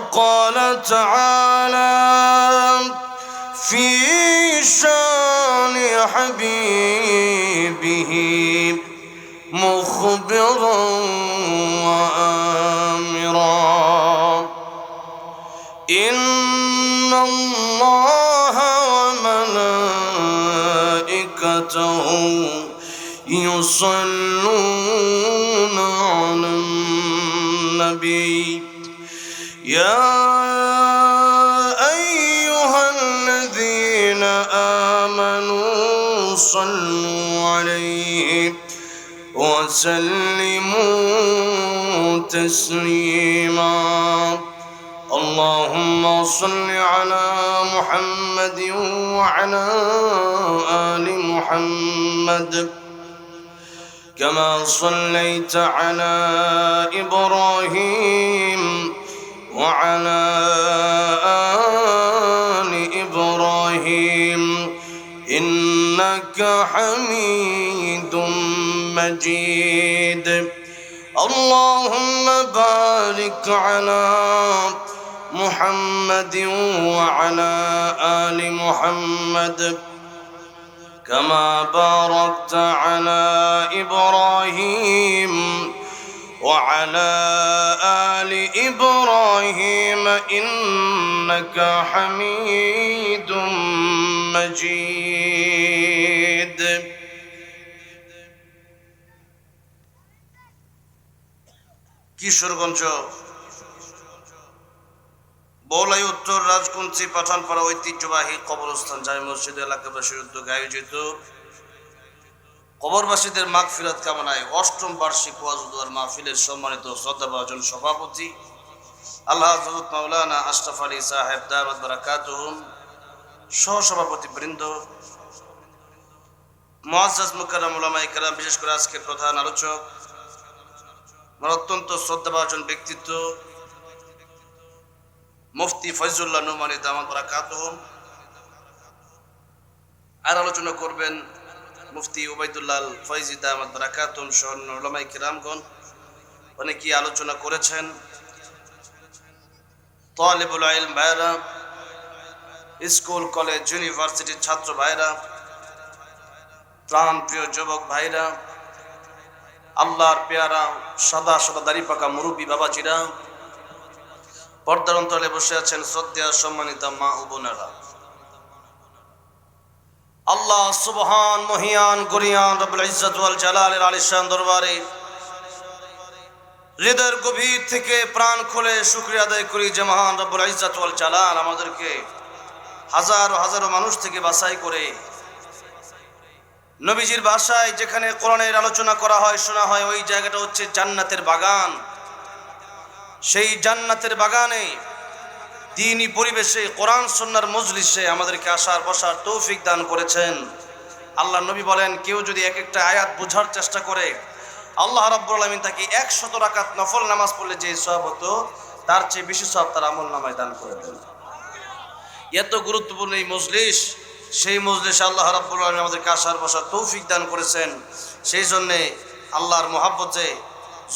وقال تعالى في شان حبيبه مخبرا وآمرا إن الله وملائكته يصلون على النبي يا أيها الذين آمنوا صلوا عليه وسلموا تسليما اللهم صل على محمد وعلى آل محمد كما صليت على إبراهيم وعلى آل إبراهيم إنك حميد مجيد اللهم بارك على محمد وعلى آل محمد كما باركت على إبراهيم وعلى آل إبراهيم إنك حميد مجيد কিশোরগঞ্জ বৌলাই উত্তর রাজকুঞ্চি পাঠানপাড়া ঐতিহ্যবাহী কবরস্থান জামে মসজিদ এলাকাবাসীর উদ্যোগে আয়োজিত কবরবাসীদের মাগফিরাত কামনায় ৮ম বার্ষিক ওয়াজ ও দোয়ার মাহফিলের সম্মানিত শ্রদ্ধাভাজন সভাপতি আল্লাহ হযরত মাওলানা আশরাফ আলী সাহেব দামাত বারাকাতুহুম, সহসভাপতি বৃন্দ, মুআজ্জাজ মুকাররম উলামায়ে কেরাম, বিশেষ করে আজকের প্রধান আলোচক আমার অত্যন্ত শ্রদ্ধাভাজন ব্যক্তিত্ব মুফতি ফয়জুল্লাহ নোমানী দামাত বারাকাতুহুম। আর আলোচনা করবেন মুফতি উবাইদুল্লাহ আল ফয়জি দামাত বারাকাতুহুম সহ উলামায়ে কেরামগণ। অনেকেই আলোচনা করেছেন। তালিবুল ইলম ভাইরা, স্কুল কলেজ ইউনিভার্সিটির ছাত্র ভাইরা, প্রাণ প্রিয় যুবক ভাইরা, আল্লাহর পেয়ারা সাদা সাদা দাড়ি পাকা মুরব্বী বাবাজিরা, পর্দার অন্তরালে বসে আছেন শ্রদ্ধেয় সম্মানিত মা ও বোনেরা, আল্লাহ সুবহান মহিয়ান গরিয়ান রব্বুল ইজ্জত ওয়াল জালালের আলিশান দরবারে হৃদয়ের গভীর থেকে প্রাণ খুলে শুকরিয়া আদায় করি যে মহান রব্বুল ইজ্জত ওয়াল জালাল আমাদেরকে হাজারো হাজারো মানুষ থেকে বাছাই করে নবীজির ভাষায় যেখানে কোরআনের আলোচনা করা হয়, শোনা হয়, ওই জায়গাটা হচ্ছে জান্নাতের বাগান। সেই জান্নাতের বাগানে দ্বীনি পরিবেশে কোরআন সুন্নাহর মজলিসে আমাদেরকে আসার বসার তৌফিক দান করেছেন। আল্লাহ নবী বলেন, কেউ যদি এক একটা আয়াত বোঝার চেষ্টা করে আল্লাহ রাব্বুল আলামিন তাকে ১০০ রাকাত নফল নামাজ পড়লে যে সওয়াব হতো তার চেয়ে বেশি সওয়াব তার আমল নামায় দান করে দেন। এত গুরুত্বপূর্ণ এই মজলিস, সেই মজলিসে আল্লাহ রাব্বুল আলামিন আমাদেরকে আসার বসার তৌফিক দান করেছেন। সেই জন্যে আল্লাহর মহব্বতে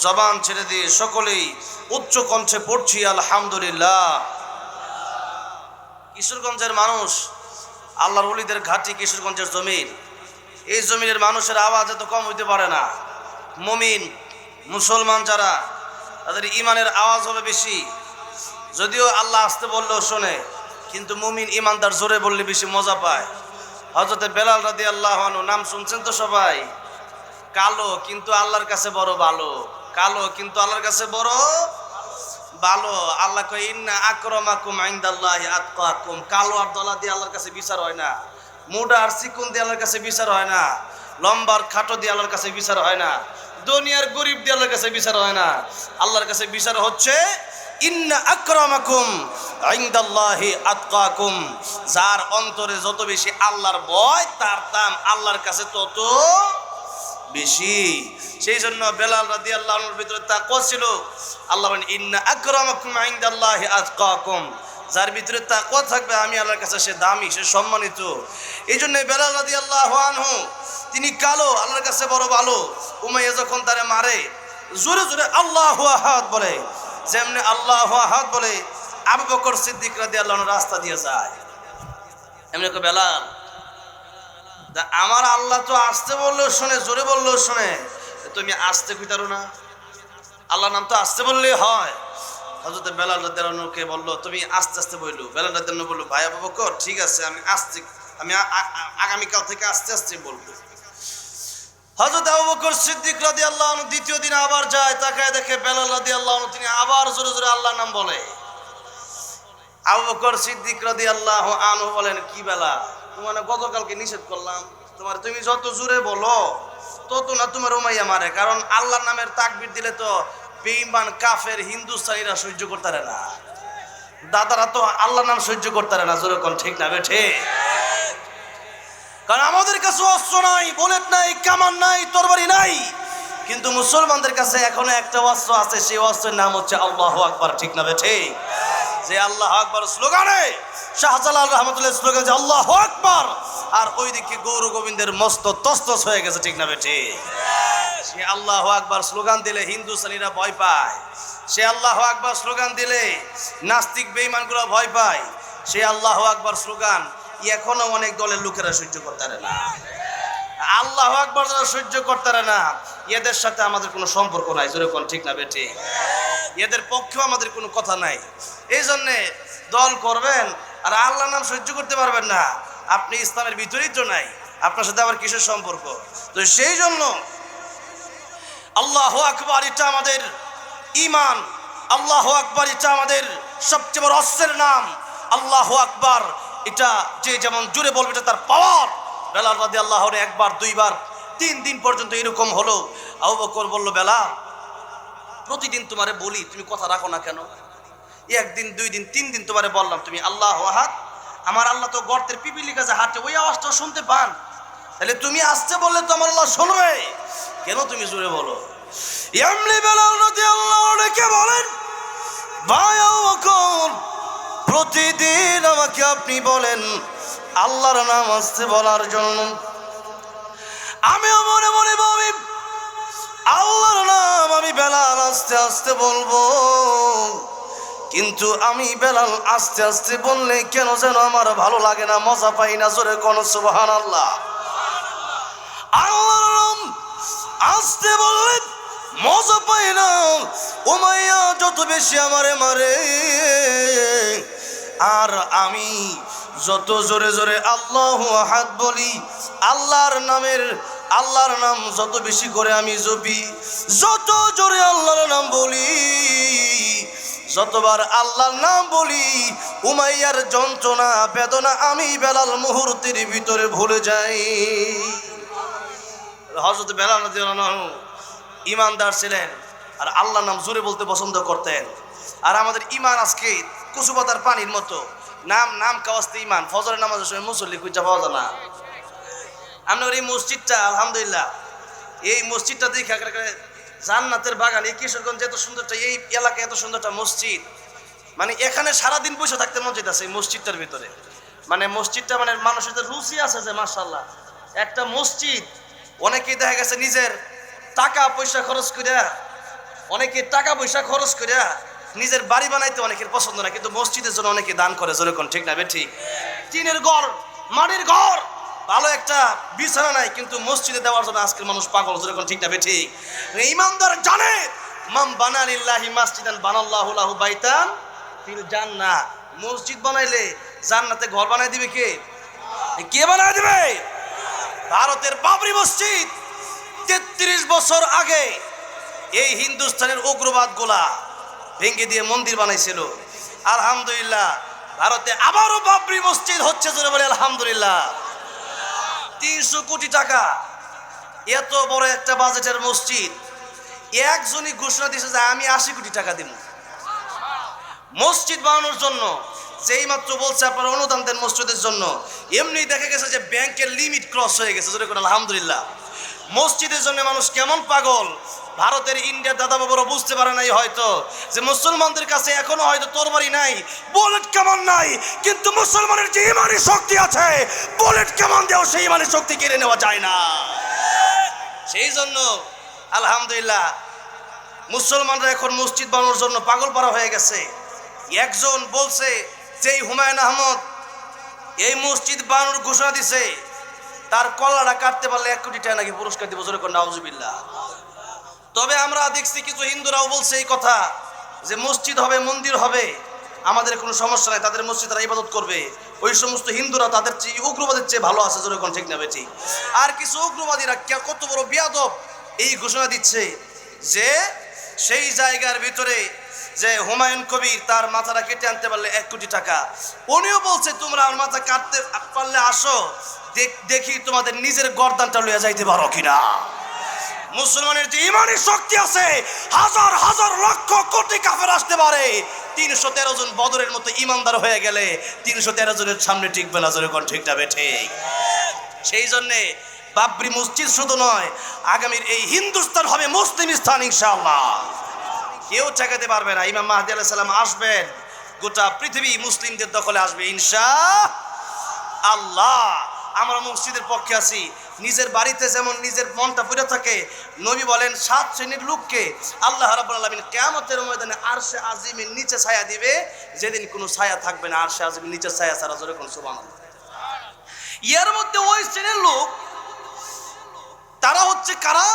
জবান ছেড়ে দিয়ে সকলেই উচ্চ কণ্ঠে পড়ছি আলহামদুলিল্লাহ। কিশোরগঞ্জের মানুষ, আল্লাহর ওলিদের ঘাঁটি কিশোরগঞ্জের জমিন। এই জমিনের মানুষের আওয়াজ এত কম হইতে পারে না। মুমিন মুসলমান যারা, তাদের ইমানের আওয়াজ হবে বেশি। যদিও আল্লাহ আসতে বললেও শোনে, কিন্তু মুমিন ইমানদার জোরে বললে বেশি মজা পায়। হযরতে বেলাল রাদিয়াল্লাহু আনহু, নাম শুনছেন তো সবাই? কালো কিন্তু আল্লাহর কাছে বড় ভালো, কালো কিন্তু আল্লাহর কাছে বড় ভালো। আল্লাহ কয়, ইন্না আকরামাকুম ইনদাল্লাহি আতকাকুম। কালো আর দলা দিয়ে আল্লাহর কাছে বিচার হয় না, মোটা আর চিকন দিয়ে আল্লাহর কাছে বিচার হয় না, লম্বার খাটো দিয়ে আল্লাহর কাছে বিচার হয় না, দুনিয়ার গরিব দিয়ে আল্লাহর কাছে বিচার হয় না। আল্লাহর কাছে বিচার হচ্ছে ইন্না আকরামাকুম ইনদাল্লাহি আতকাকুম। যার অন্তরে যত বেশি আল্লাহর ভয়, তার দাম আল্লাহর কাছে তত বেশি। সেই জন্য বেলাল রাদিয়াল্লাহু আনহুর ভিতরে তাকওয়া ছিল। আল্লাহ বলেন, ইন্না আকরামাকুম ইনদাল্লাহি আতকাকুম। যার ভিতরে তাকওয়া থাকবে, আমি আল্লাহর কাছে সে দামি, সে সম্মানিত। এই জন্য বেলাল রাদিয়াল্লাহু আনহু তিনি কালো, আল্লাহর কাছে বড় ভালো। উমাইয়া যখন তারে মারে, জোরে জোরে আল্লাহু আহাদ বলে, যেমনি আল্লাহু আহাদ বলে আবু বকর সিদ্দিক রাদিয়াল্লাহু আনহু রাস্তা দিয়ে যায়, এমনি কই বেলাল আমার আল্লাহ তো আসতে বললেও শোনে, জোরে বললেও শোনে, তুমি আসতে কইতারো না? আল্লাহর নাম তো আসতে বললেই হয়। হযরত বেলাল রাদিয়াল্লাহু আনহুকে বলল তুমি আস্তে আস্তে বললো। বেলাল রাদিয়াল্লাহু আনহু বলল ভাই আবু বকর ঠিক আছে, আমি আগামীকাল থেকে আস্তে আস্তে বলবো। হযরত আবু বকর সিদ্দিক রাদিয়াল্লাহু আনহু দ্বিতীয় দিন আবার যায়, তাকায় দেখে বেলাল রাদিয়াল্লাহু আনহু তিনি আবার জোরে জোরে আল্লাহর নাম বলে। আবু বকর সিদ্দিক রাদিয়াল্লাহু আনহু বলেন কি বেলাল, তোমার গতকালকে নিষেধ করলাম, তুমি যত জোরে বলো তত না তোমার উমাইয়া মারে, কারণ আল্লাহর নামের তাকবীর দিলে তো বেঈমান কাফের হিন্দুস্তানিরা সহ্য করতে পারে না, দাদারা তো আল্লাহর নাম সহ্য করতে পারে না। জোরে কোন ঠিক না বেঠে? কারণ আমাদের কাছে অস্ত্র নাই, বুলেট নাই, কামান নাই, তরবারি নাই, কিন্তু মুসলমানদের কাছে এখনো একটা অস্ত্র আছে, সেই অস্ত্রের নাম হচ্ছে আল্লাহু আকবার। ঠিক না বেঠে? যে আল্লাহু আকবার স্লোগানে শাহজালাল রহমাতুল্লাহ স্লোগান যে আল্লাহু আকবার, আর ওইদিকে গৌর গোবিন্দের মস্ত তস্তস হয়ে গেছে। ঠিক না বেঠে? সে আল্লাহু আকবার স্লোগান দিলে হিন্দুস্তানিরা ভয় পায়, সে আল্লাহু আকবার স্লোগান দিলে নাস্তিক বেঈমানগুলো ভয় পায়, সে আল্লাহু আকবার স্লোগান এখনো অনেক দলের লোকেরা সহ্য করতে পারে না। আল্লাহু আকবার যারা সহ্য করতে পারে না, এদের সাথে আমাদের কোনো সম্পর্ক নাই। জোরে কোন ঠিক না বেঠে? এদের পক্ষেও আমাদের কোনো কথা নাই। এই জন্যে দল করবেন আর আল্লাহর নাম সহ্য করতে পারবেন না, আপনি ইসলামের ভিতরেই তো নাই, আপনার সাথে আবার কিসের সম্পর্ক? তো সেই জন্য আল্লাহু আকবার এটা আমাদের ঈমান, আল্লাহু আকবার এটা আমাদের সবচেয়ে বড় অস্ত্রের নাম। আল্লাহু আকবার এটা যে যেমন জোরে বলবে এটা তার পাওয়ার। বেলাল রাদিয়াল্লাহু আনহু একবার, দুইবার, 3 দিন পর্যন্ত এরকম হলো। আবু বকর বলল বেলাল প্রতিদিন তোমারে বলি, তুমি কথা রাখো না কেন? 1 দিন 2 দিন 3 দিন তোমারে বললাম তুমি আল্লাহু আহাদ, আমার আল্লাহ তো গর্তের পিপিলি কাছে হাঁটে, ওই আওয়াজটাও শুনতে পান, তাহলে তুমি আসতে বললে তো আমার আল্লাহ শুনবে, কেন তুমি জোরে বলো? এমনি বেলাল রাদিয়াল্লাহু আনহু কে বলেন ভাই আবু বকর প্রতিদিন আমাকে আপনি বলেন আল্লাহর নাম আসতে বলার জন্য, আমিও মনে মনে ভাবি আল্লাহর নাম আমি বেলাল আস্তে আস্তে বলবো, কিন্তু আমি বেলাল আস্তে আস্তে বললে কেন যেন আমার ভালো লাগে না, মজা পাই না। জোরে কোন সুবহানাল্লাহ। আল্লাহর নাম আস্তে বললে মজা পাই না, উমাইয়া যত বেশি আমারে মারে, আর আমি যত জোরে জোরে আল্লাহু আহাদ বলি, আল্লাহর নাম যত বেশি করে আমি জপি, যত জোরে আল্লাহর নাম বলি, যতবার আল্লাহর নাম বলি, উমাইয়ার যন্ত্রণা বেদনা আমি বেলাল মুহূর্তের ভিতরে ভুলে যাই। হযরত বেলাল রাদিয়াল্লাহু আনহু ঈমানদার ছিলেন আর আল্লাহর নাম জোরে বলতে পছন্দ করতেন। আর আমাদের ঈমান আজকে কচু পাতার পানির মতো, নাম কাওয়াস্তে ঈমান। ফজরের নামাজের সময় মুসল্লি খুঁজে পাওয়া যায় না। আমরা এই মসজিদটা আলহামদুলিল্লাহ, এই মসজিদটা দেখে জান্নাতের বাগান, এই কিশোরগঞ্জ এত সুন্দরটা, এই এলাকা এত সুন্দরটা মসজিদ, মানে এখানে সারাদিন বসে থাকতে মন চাইতেছে এই মসজিদটার ভিতরে। মানে মসজিদটা মানে মানুষের রুচি আছে যে মাশাআল্লাহ, একটা মসজিদ অনেকেই দেখা গেছে নিজের টাকা পয়সা খরচ করিয়া, অনেকে টাকা পয়সা খরচ করিয়া নিজের বাড়ি বানাইতে অনেকের পছন্দ না, কিন্তু মসজিদের জন্য অনেকে দান করে। যেরকম ঠিক না ঠিক? টিনের ঘর, মাটির ঘর, ভালো একটা বিছানা নাই, কিন্তু মসজিদে দেওয়ার জন্য আজকের মানুষ পাগল। যেরকম ঠিক না ঠিক? ঈমানদার জানে মাম বানা লিল্লাহি মাসজিদান বানাল্লাহু লাহু বাইতান ফিল জান্নাহ, মসজিদ বানাইলে জান্নাতে ঘর বানাই দিবে কে? কে বানাই দিবে? ভারতের বাবরি মসজিদ 33 বছর আগে এই হিন্দুস্তানের উগ্রবাদ গোলা ভেঙে দিয়ে মন্দির বানাইছিল। আলহামদুলিল্লাহ ভারতে আবারও বাবরি মসজিদ হচ্ছে, জোরে বলে আলহামদুলিল্লাহ। 300 কোটি টাকা, এত বড় একটা বাজেটের মসজিদ, একজনই ঘোষণা দিয়েছে যে আমি 80 কোটি টাকা দিব মসজিদ বানানোর জন্য। যেই মাত্র বলছে আপনারা অনুদান দেন মসজিদের জন্য, এমনি দেখা গেছে যে ব্যাংকের লিমিট ক্রস হয়ে গেছে। জোরে করে আলহামদুলিল্লাহ। মসজিদের জন্য মানুষ কেমন পাগল, ভারতের ইন্ডিয়ার দাদা বাবুরা বুঝতে পারে নাই হয়তো যে মুসলমানদের কাছে এখনো হয়তো তরবারি নাই, বুলেট কামান নাই, কিন্তু মুসলমানের যে ইমানি শক্তি আছে, বুলেট কামান দিয়েও সেই ইমানি শক্তি কেড়ে নেওয়া যায় না। সেই জন্য আলহামদুলিল্লাহ মুসলমানরা এখন মসজিদ বানানোর জন্য পাগল পারা হয়ে গেছে। একজন বলছে যেই হুমায়ুন আহমদ এই মসজিদ বানানোর ঘোষণা দিছে তার কলাটা কাটতে পারলে 1 কোটি টাকা নাকি পুরস্কার দিব, জোরে কোন নাউজুবিল্লাহ। তবে আমরা দেখছি কিছু হিন্দুরাও বলছে এই কথা যে মসজিদ হবে, মন্দির হবে, আমাদের কোনো সমস্যা নাই, তাদের মসজিদ তারা ইবাদত করবে। ওই সমস্ত হিন্দুরা তাদের চেয়ে উগ্রবাদের চেয়ে ভালো আছে, জোরে কোন ঠিক না বেঠিক? আর কিছু উগ্রবাদীরা কত বড় বিয়াদব, এই ঘোষণা দিচ্ছে যে সেই জায়গার ভিতরে যে হুমায়ুন কবির তার মাথাটা কেটে আনতে পারলে 1 কোটি টাকা। উনিও বলছে তোমরা আমার মাথা কাটতে পারলে আসো, দেখি তোমাদের নিজের গর্দানটা লইয়া যাইতে পারো কিনা। মুসলমানের যে ইমানি শক্তি আছে, হাজার হাজার লক্ষ কোটি কাফের আসতে পারে, 313 জন বদরের মতো ইমানদার হয়ে গেলে 313 জনের সামনে টিকবে না, জোরে কোন ঠিক না বেঠিক? সেই জন্যে বাবরি মসজিদ শুধু নয়, আগামীর এই হিন্দুস্তান হবে মুসলিম স্থান ইনশাআল্লাহ। কেউ ঠেকাতে পারবে না। ইমাম মাহদী আলাইহিস সালাম আসবেন, গোটা পৃথিবী মুসলিমদের দখলে আসবে ইনশাআল্লাহ। আমরা মসজিদের পক্ষে আছি। নিজের বাড়িতে যেমন নিজের মনটা পড়ে থাকে, নবী বলেন 7 শ্রেণীর লোককে আল্লাহ রাব্বুল আলামিন কিয়ামতের ময়দানে আরশে আজিমের নিচে ছায়া দিবে, যেদিন কোনো ছায়া থাকবে না আরশে আজিমের নিচে ছায়া ছাড়া, জোরে কোন সুবহানাল্লাহ। এর মধ্যে ওই শ্রেণীর লোক তারা হচ্ছে কারা?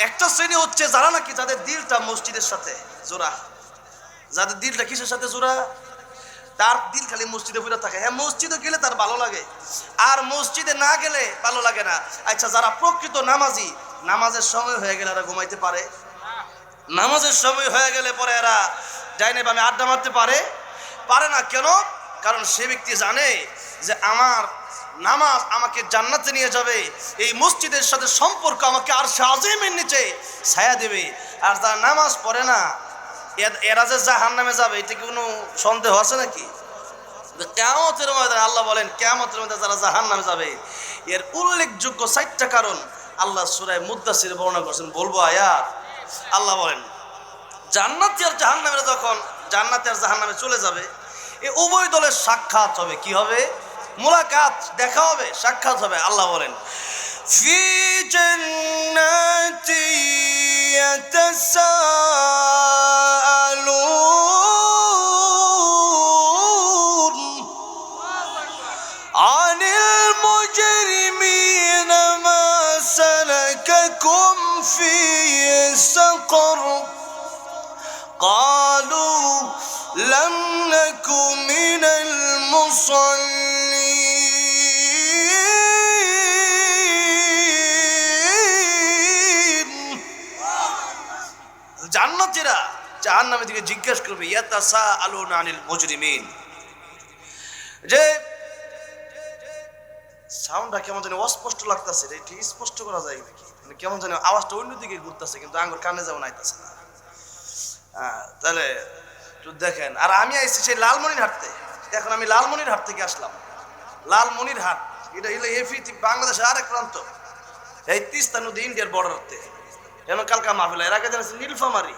একটা শ্রেণী হচ্ছে যারা নাকি যাদের দিলটা মসজিদের সাথে জোড়া, যাদের দিলটা কিসের সাথে জোড়া? তার দিল খালি মসজিদে পড়ে থাকে। হ্যাঁ, মসজিদে গেলে তার ভালো লাগে, আর মসজিদে না গেলে ভালো লাগে না। আচ্ছা, যারা প্রকৃত নামাজি, নামাজের সময় হয়ে গেলে এরা ঘুমাইতে পারে? নামাজের সময় হয়ে গেলে পরে এরা ডাইনে বামে আড্ডা মারতে পারে? পারে না। কেন? কারণ সে ব্যক্তি জানে যে আমার নামাজ আমাকে জান্নাতে নিয়ে যাবে, এই মসজিদের সাথে সম্পর্ক আমাকে আরশে আজিমের নিচে ছায়া দেবে। আর যারা নামাজ পড়ে না, এরা যে জাহান্নামে যাবে, এটা কি কোনো সন্দেহ আছে নাকি? কিয়ামতের ময়দানে আল্লাহ বলেন, কিয়ামতের ময়দানে যারা জাহান্নামে যাবে, এর উল্লেখযোগ্য 4টা কারণ আল্লাহ সূরা মুদ্দাসিরে বর্ণনা করেছেন। বলবো আয়াত? আল্লাহ বলেন, জান্নাতি আর জাহান্নামীরা যখন জান্নাতে আর জাহান্নামে চলে যাবে, এই উভয় দলের সাক্ষাৎ হবে। কি হবে? মুলাকাত, দেখা হবে, সাক্ষাৎ হবে। আল্লাহ বলেন, ফি জান্নাতি ইয়াতাসাআলুন আনিল মুজরিমিনা মা সালাকাকুম ফি সাকর ক্বালু লাম নাকু মিনাল মুসাল্লিন। জান্নাতীরা জাহান্নামের দিকে জিজ্ঞেস করবে, ইয়াতাসাআলুনা আনিল মুজরিমিন, যে সাউন্ডটা কেমন জানি অস্পষ্ট লাগতেছে, এটা স্পষ্ট করা যায় নাকি? মানে কেমন জানি আওয়াজটা অন্যদিকে ঘুরতেছে, কিন্তু আঙ্গুর কানে যেমন আইতেছে না। তাহলে একটু দেখেন। আর আমি আইছি সেই লালমনিরহাটতে। এখন আমি লালমনিরহাট থেকে আসলাম। লালমনিরহাট এটা হলো বাংলাদেশের আরেক প্রান্ত, এই তিস্তা নদী ইন্ডিয়ার বর্ডারতে। এখন কালকা মাহফিল, এর আগে জানাচ্ছি নীলফামারী,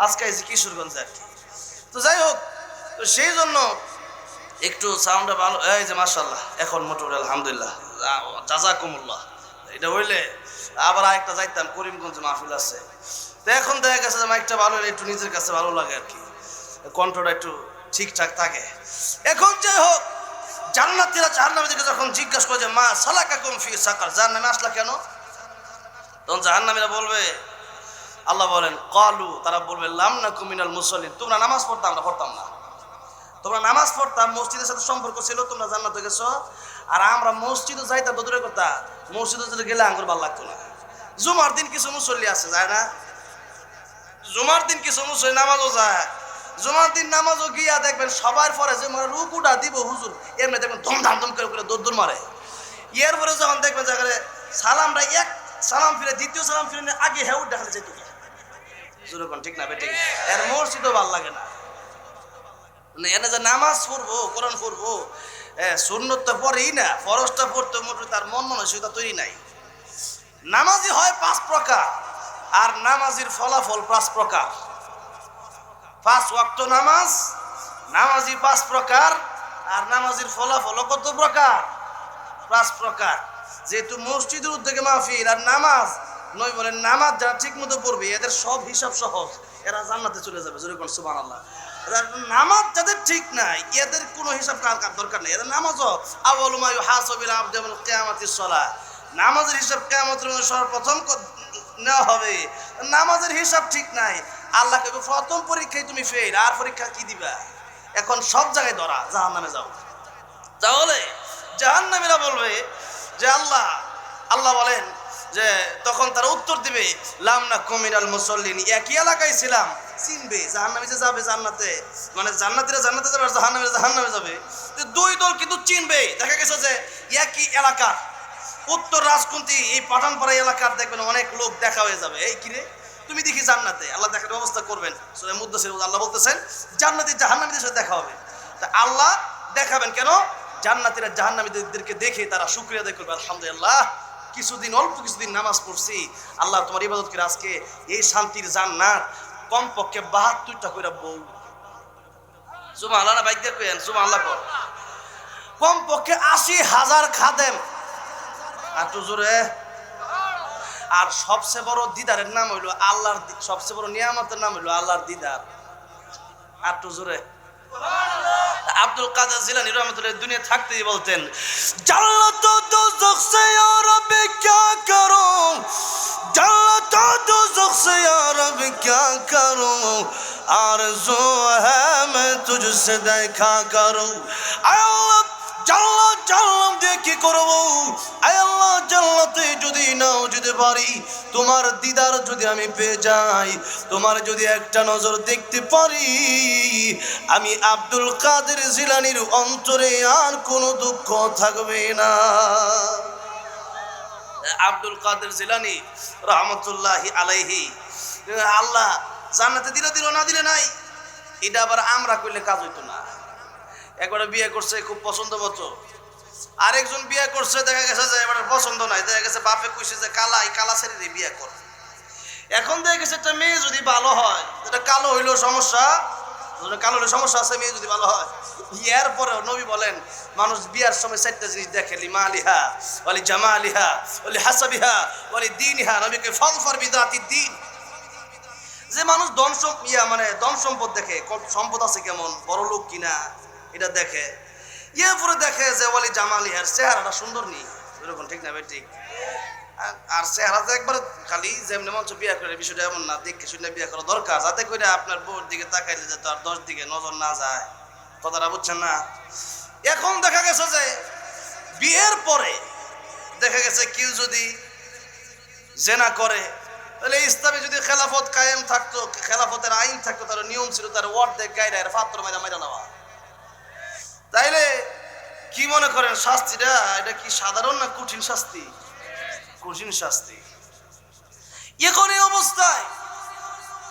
আজকে আইছি কিশোরগঞ্জ আর কি। তো যাই হোক, তো সেই জন্য একটু সাউন্ডটা ভালো। এই যে মাশাআল্লাহ, এখন মোটামুটি আলহামদুলিল্লাহ, জাযাকুমুল্লাহ। এটা হইলে আবার আরেকটা যাইতাম, করিমগঞ্জ মাহফিল আছে। তো এখন দেখা গেছে যে মাইকটা ভালো হলে একটু নিজের কাছে ভালো লাগে আর কি, কণ্ঠটা একটু ঠিকঠাক থাকে। এখন যাই হোক, জান্নাতীরা জাহান্নামের দিকে যখন জিজ্ঞাসা করে যে মা সালাকাকুম ফি সাকার, জাহান্নামে আসলা কেন? তখন জাহান্নামীরা বলবে, আল্লাহ বলেন, ক্বালু, তারা বলবে লাম নাকু মিনাল মুসাল্লিন, তোমরা নামাজ পড়তাম, আমরা পড়তাম না। তোমরা নামাজ পড়তাম, মসজিদের সাথে সম্পর্ক ছিল, তোমরা জান্নাতে গেছো। আর আমরা মসজিদে যাইতাম, তো দূরের কথা, মসজিদে যদি গেলে আঙ্গুর ভালো লাগতো না। জুমার দিন কিছু মুসল্লি আছে, যায় না? জুমার দিন কিছু মুসল্লি নামাজও যায়। জুমার দিন নামাজও গিয়া দেখবেন সবার পরে যে মানে রুকুটা দিব হুজুর, এমনি দেখবেন ধুমধাম ধুম করে দৌড় মারে। এরপরে যখন দেখবেন যে সালামটা এক সালাম ফিরে, দ্বিতীয় সালাম ফিরে আগে হেউট দেখালে যেত, যেরকম ঠিক না বেঠিক? এর মসজিদও ভাল লাগে না। এনে যে নামাজ পড়বো, কোরআন পড়বো, সুন্নতটা পড়েই না, ফরজটা পড়তে মোটে তার মন মানসিকতা তৈরি নাই। নামাজি হয় 5 প্রকার, আর নামাজির ফলাফল 5 প্রকার। 5 ওয়াক্ত নামাজ, নামাজি 5 প্রকার, আর নামাজির ফলাফল কত প্রকার? 5 প্রকার। যেহেতু মসজিদের উদ্যোগে মাহফিল আর নামাজ, নই বলেন নামাজ যারা ঠিক মতো পড়বে এদের সব হিসাব সহজ, এরা জান্নাতে চলে যাবে, যেরকম সুবহানাল্লাহ। নামাজ যাদের ঠিক নাই এদের কোনো হিসাব দরকার নেই। এদের নামাজও আউয়ালু মা ইউহাসাবু বিল আবদি ইয়াউমাল কিয়ামাতিস সালাহ, নামাজের হিসাব কিয়ামতের মধ্যে সর্বপ্রথম নেওয়া হবে। নামাজের হিসাব ঠিক নাই, আল্লাহকে প্রথম পরীক্ষায় তুমি ফেল, আর পরীক্ষা কি দিবা? এখন সব জায়গায় ধরা, জাহান্নামে যাও। তাহলে জাহান্নামীরা বলবে যে আল্লাহ, আল্লাহ বলেন যে তখন তারা উত্তর দিবে লাম নাকু মিনাল মুসাল্লিন, একই এলাকায় ছিলাম, চিনবে। জাহান্নামী যে যাবে জান্নাতে, মানে জান্নাতীরা জান্নাতে যাবে আর জাহান্নামীরা জাহান্নামে যাবে, দুই দল কিন্তু চিনবে। দেখা গেছে যে একই এলাকা, উত্তর রাজকুন্তি এই পাঠানপাড়া এলাকার দেখবেন অনেক লোক দেখা হয়ে যাবে, এই কিরে তুমি দেখি জান্নাতে, আল্লাহ দেখার ব্যবস্থা করবেন। সূরা মুদ্দাসির আল্লাহ বলতেছেন জান্নাতি জাহান্নামীদের সাথে দেখা হবে। তা আল্লাহ দেখাবেন কেন? জান্নাতীরা জাহান্নামীদেরকে দেখে তারা শুকরিয়া আদায় করবে, আলহামদুলিল্লাহ কিছুদিন অল্প কিছুদিন নামাজ পড়ছি, আল্লাহ তোমার ইবাদত করে আজকে এই শান্তির জান্নাত, কমপক্ষে ৭২টা করে বউ, সুবহানাল্লাহ না বাইক দেখবেন, সুবহানাল্লাহ কর, কমপক্ষে ৮০,০০০ খাদেম, আর তো জোরে। আর সবচেয়ে বড় দিদারের নাম হইল আল্লাহর, সবচেয়ে বড় নিয়ামতের নাম হইল আল্লাহর দিদার, আর তো জোরে। আব্দুল কাদের জিলানী রহমাতুল্লাহ দুনিয়া থাকতেই বলতেন জান্নাত ও দোজখ সে ইয়া রব্বি क्या करूं, জান্নাত ও দোজখ সে ইয়া রব্বি क्या करूं, आरज़ू है मैं तुझसे देखा करूं। আল্লাহ জান্নাত জান্নাত দিয়ে কি করব? আল্লাহ জান্নাতে যদি নাও যেতে পারি, তোমার দিদার যদি আমি পেয়ে যাই, তোমার যদি একটা নজর দেখতে পারি, আমি আব্দুল কাদের জিলানীর অন্তরে আর কোনো দুঃখ থাকবে না। আব্দুল কাদের জিলানী রহমতুল্লাহি আলাইহি, আল্লাহ জান্নাতে দিল দিল না দিলে নাই, এটা আবার আমরা কইলে কাজ হইতো না। একবার বিয়ে করছে খুব পছন্দ মতো, আরেকজন বিয়ে করছে দেখা গেছে যে এবার পছন্দ নাই, দেখা গেছে বাপে কইছে যে কালা ছেড়ে বিয়ে কর। এখন দেখা গেছে একটা মেয়ে যদি ভালো হয়, এটা কালো হইলেও সমস্যা, কালো হলে সমস্যা আছে, মেয়ে যদি ভালো হয়। এর পরেও নবী বলেন মানুষ বিয়ার সময় 4টা জিনিস দেখে, লিমালিহা ওয়ালি জামালিহা ওয়ালি হাসাবিহা ওয়ালি দীনিহা, নবীকে ফাযফার বিযাতিদ দ্বীন, যে মানুষ ধন সম্পদ দেখে, সম্পদ আছে কেমন, বড় লোক কিনা এটা দেখে। এরপরে দেখে যে ওয়ালি জামালিহার, চেহারাটা সুন্দর নি, এরকম ঠিক না ভাই? ঠিক। আর চেহারা তো একবার খালি যেমনি মঞ্চ বিয়ে করে, বিষয়টা এমন না, দেখে শুনে বিয়ে করা দরকার, যাতে করে আপনার বউর দিকে তাকাইলে যাতে আর 10 দিকে নজর না যায়, কথাটা বুঝছেন না? এখন দেখা গেছে যে বিয়ের পরে দেখা গেছে কেউ যদি জেনা করে, তাহলে ইসলামে যদি খেলাফত কায়েম থাকতো, খেলাফতের আইন থাকতো, তার নিয়ম ছিল তার অর্ধেক গায়ে পাত্র মেরা নেওয়া। তাইলে কি মনে করেন শাস্তিটা, এটা কি সাধারণ না কঠিন শাস্তি? কঠিন শাস্তি। এখন এই অবস্থায়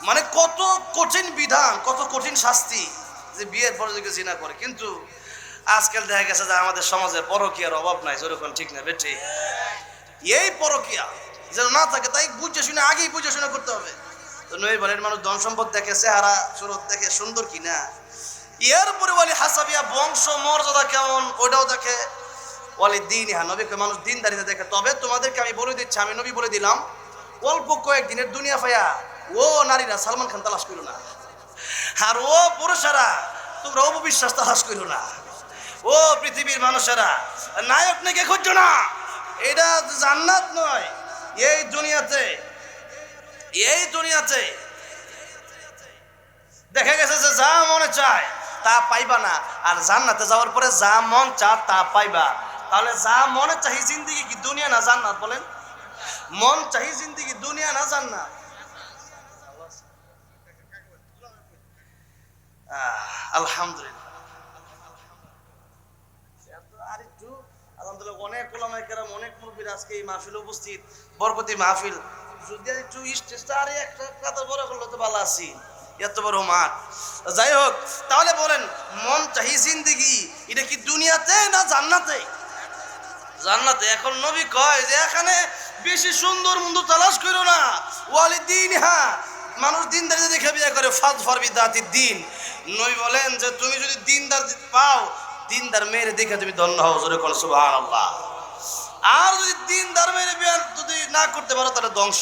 মানে কত কঠিন বিধান, কত কঠিন শাস্তি, যে বিয়ের পরে যদি জিনা করে। কিন্তু আজকাল দেখা গেছে যে আমাদের সমাজে পরকীয়ার অভাব নাই, যেরকম ঠিক না বেঠি? এই পরকীয়া যেন না থাকে, তাই বুঝে শুনে আগেই বুঝে শুনে করতে হবে। তো নই বলেন মানুষ ধন সম্পদ দেখে, চেহারা সুরত দেখে সুন্দর কিনা, এরপরে ওয়ালি হাসাবিয়া বংশ মর্যাদা কেমন ওটাও দেখে, ওয়ালি দীনিহা নবীকে মানুষ দিনদারিতে দেখে। তবে তোমাদেরকে আমি বলে দিচ্ছি, আমি নবী বলে দিলাম, অল্প কয়েকদিনের দুনিয়া পাইয়া ও নারীরা সালমান খান তালাশ করো না, আর ও পুরুষেরা তোমরা অপবিশ্বাস তালাশ করো না, ও পৃথিবীর মানুষেরা নায়ক নাকি খুঁজছো না, এটা জান্নাত নয়। এই দুনিয়াতে দেখা গেছে যে যা মনে চায় তা পাইবা না, আর জান্নাতে যাওয়ার পরে যা মন চা তা পাইবা। তাহলে যা মনে চাহি জিন্দিগি কি দুনিয়া না জান্নাত? বলেন, মন চাহি জিন্দিগি দুনিয়া না জান্নাত? আলহামদুলিল্লাহ, আর একটু আলহামদুলিল্লাহ অনেক ওলামায়ে কেরাম, অনেক মুরব্বিরা আজকে এই মাহফিলে উপস্থিত, বরকতি মাহফিল। যদি একটু স্টেজটা আর একটা বড় করলে তো ভালো আছি, এত বড় মাঠ। যাই হোক, তাহলে বলেন মন চাহি জিন্দিগি এটা কি দুনিয়াতে না জান্নাতে? জান্নাতে। এখন নবী কয় যে এখানে বেশি সুন্দর মন্দ তালাশ করো না, ওয়ালি দীনিহা মানুষ দিনদারিতে দেখে বিয়ে করে, ফাযফার বিযাতিদ দ্বীন। নবী বলেন যে তুমি যদি দিনদার পাও, দিনদার মেয়ের দেখে তুমি ধন্য হও, জোরে কোন সুবহানাল্লাহ। আর যদি দিনদার মেয়ের বিয়ে যদি না করতে পারো তাহলে ধ্বংস।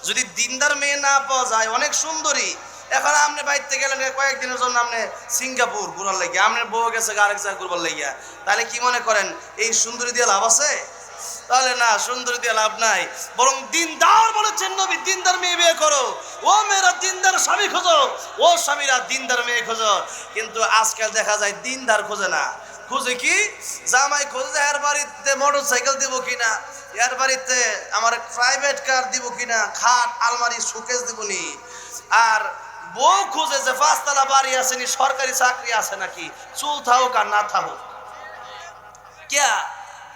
যদি দিনদার মেয়ে না পাওয়া যায়, অনেক সুন্দরী এখন আপনি বাইতে গেলেন কয়েকদিনের জন্য আপনি সিঙ্গাপুর ঘুরার লাগিয়া, আপনার বউ গেছে আরেক জায়গায় ঘুরবার লাগিয়া, তাহলে কি মনে করেন এই সুন্দরী দিয়ে লাভ আছে? তাহলে না, সুন্দরী দিয়ে লাভ নাই। বরং দিনদার বলেছেন নবী, দিনদার মেয়ে বিয়ে করো। ও মেয়েরা দিনদার স্বামী খোঁজো, ও স্বামীরা দিনদার মেয়ে খোঁজো। কিন্তু আজকাল দেখা যায় দিনদার খোঁজে না, খুঁজে কি জামাই খোঁজে এর বাড়িতে মোটর সাইকেল দিব কিনা, এর বাড়িতে আমার প্রাইভেট কার দিব কিনা, খাট আলমারি শোকেস দিবনি। আর বউ খুঁজে যে পাঁচতলা বাড়ি আসেনি, সরকারি চাকরি আছে নাকি, চুল থাকুক আর না থাকুক। কিয়া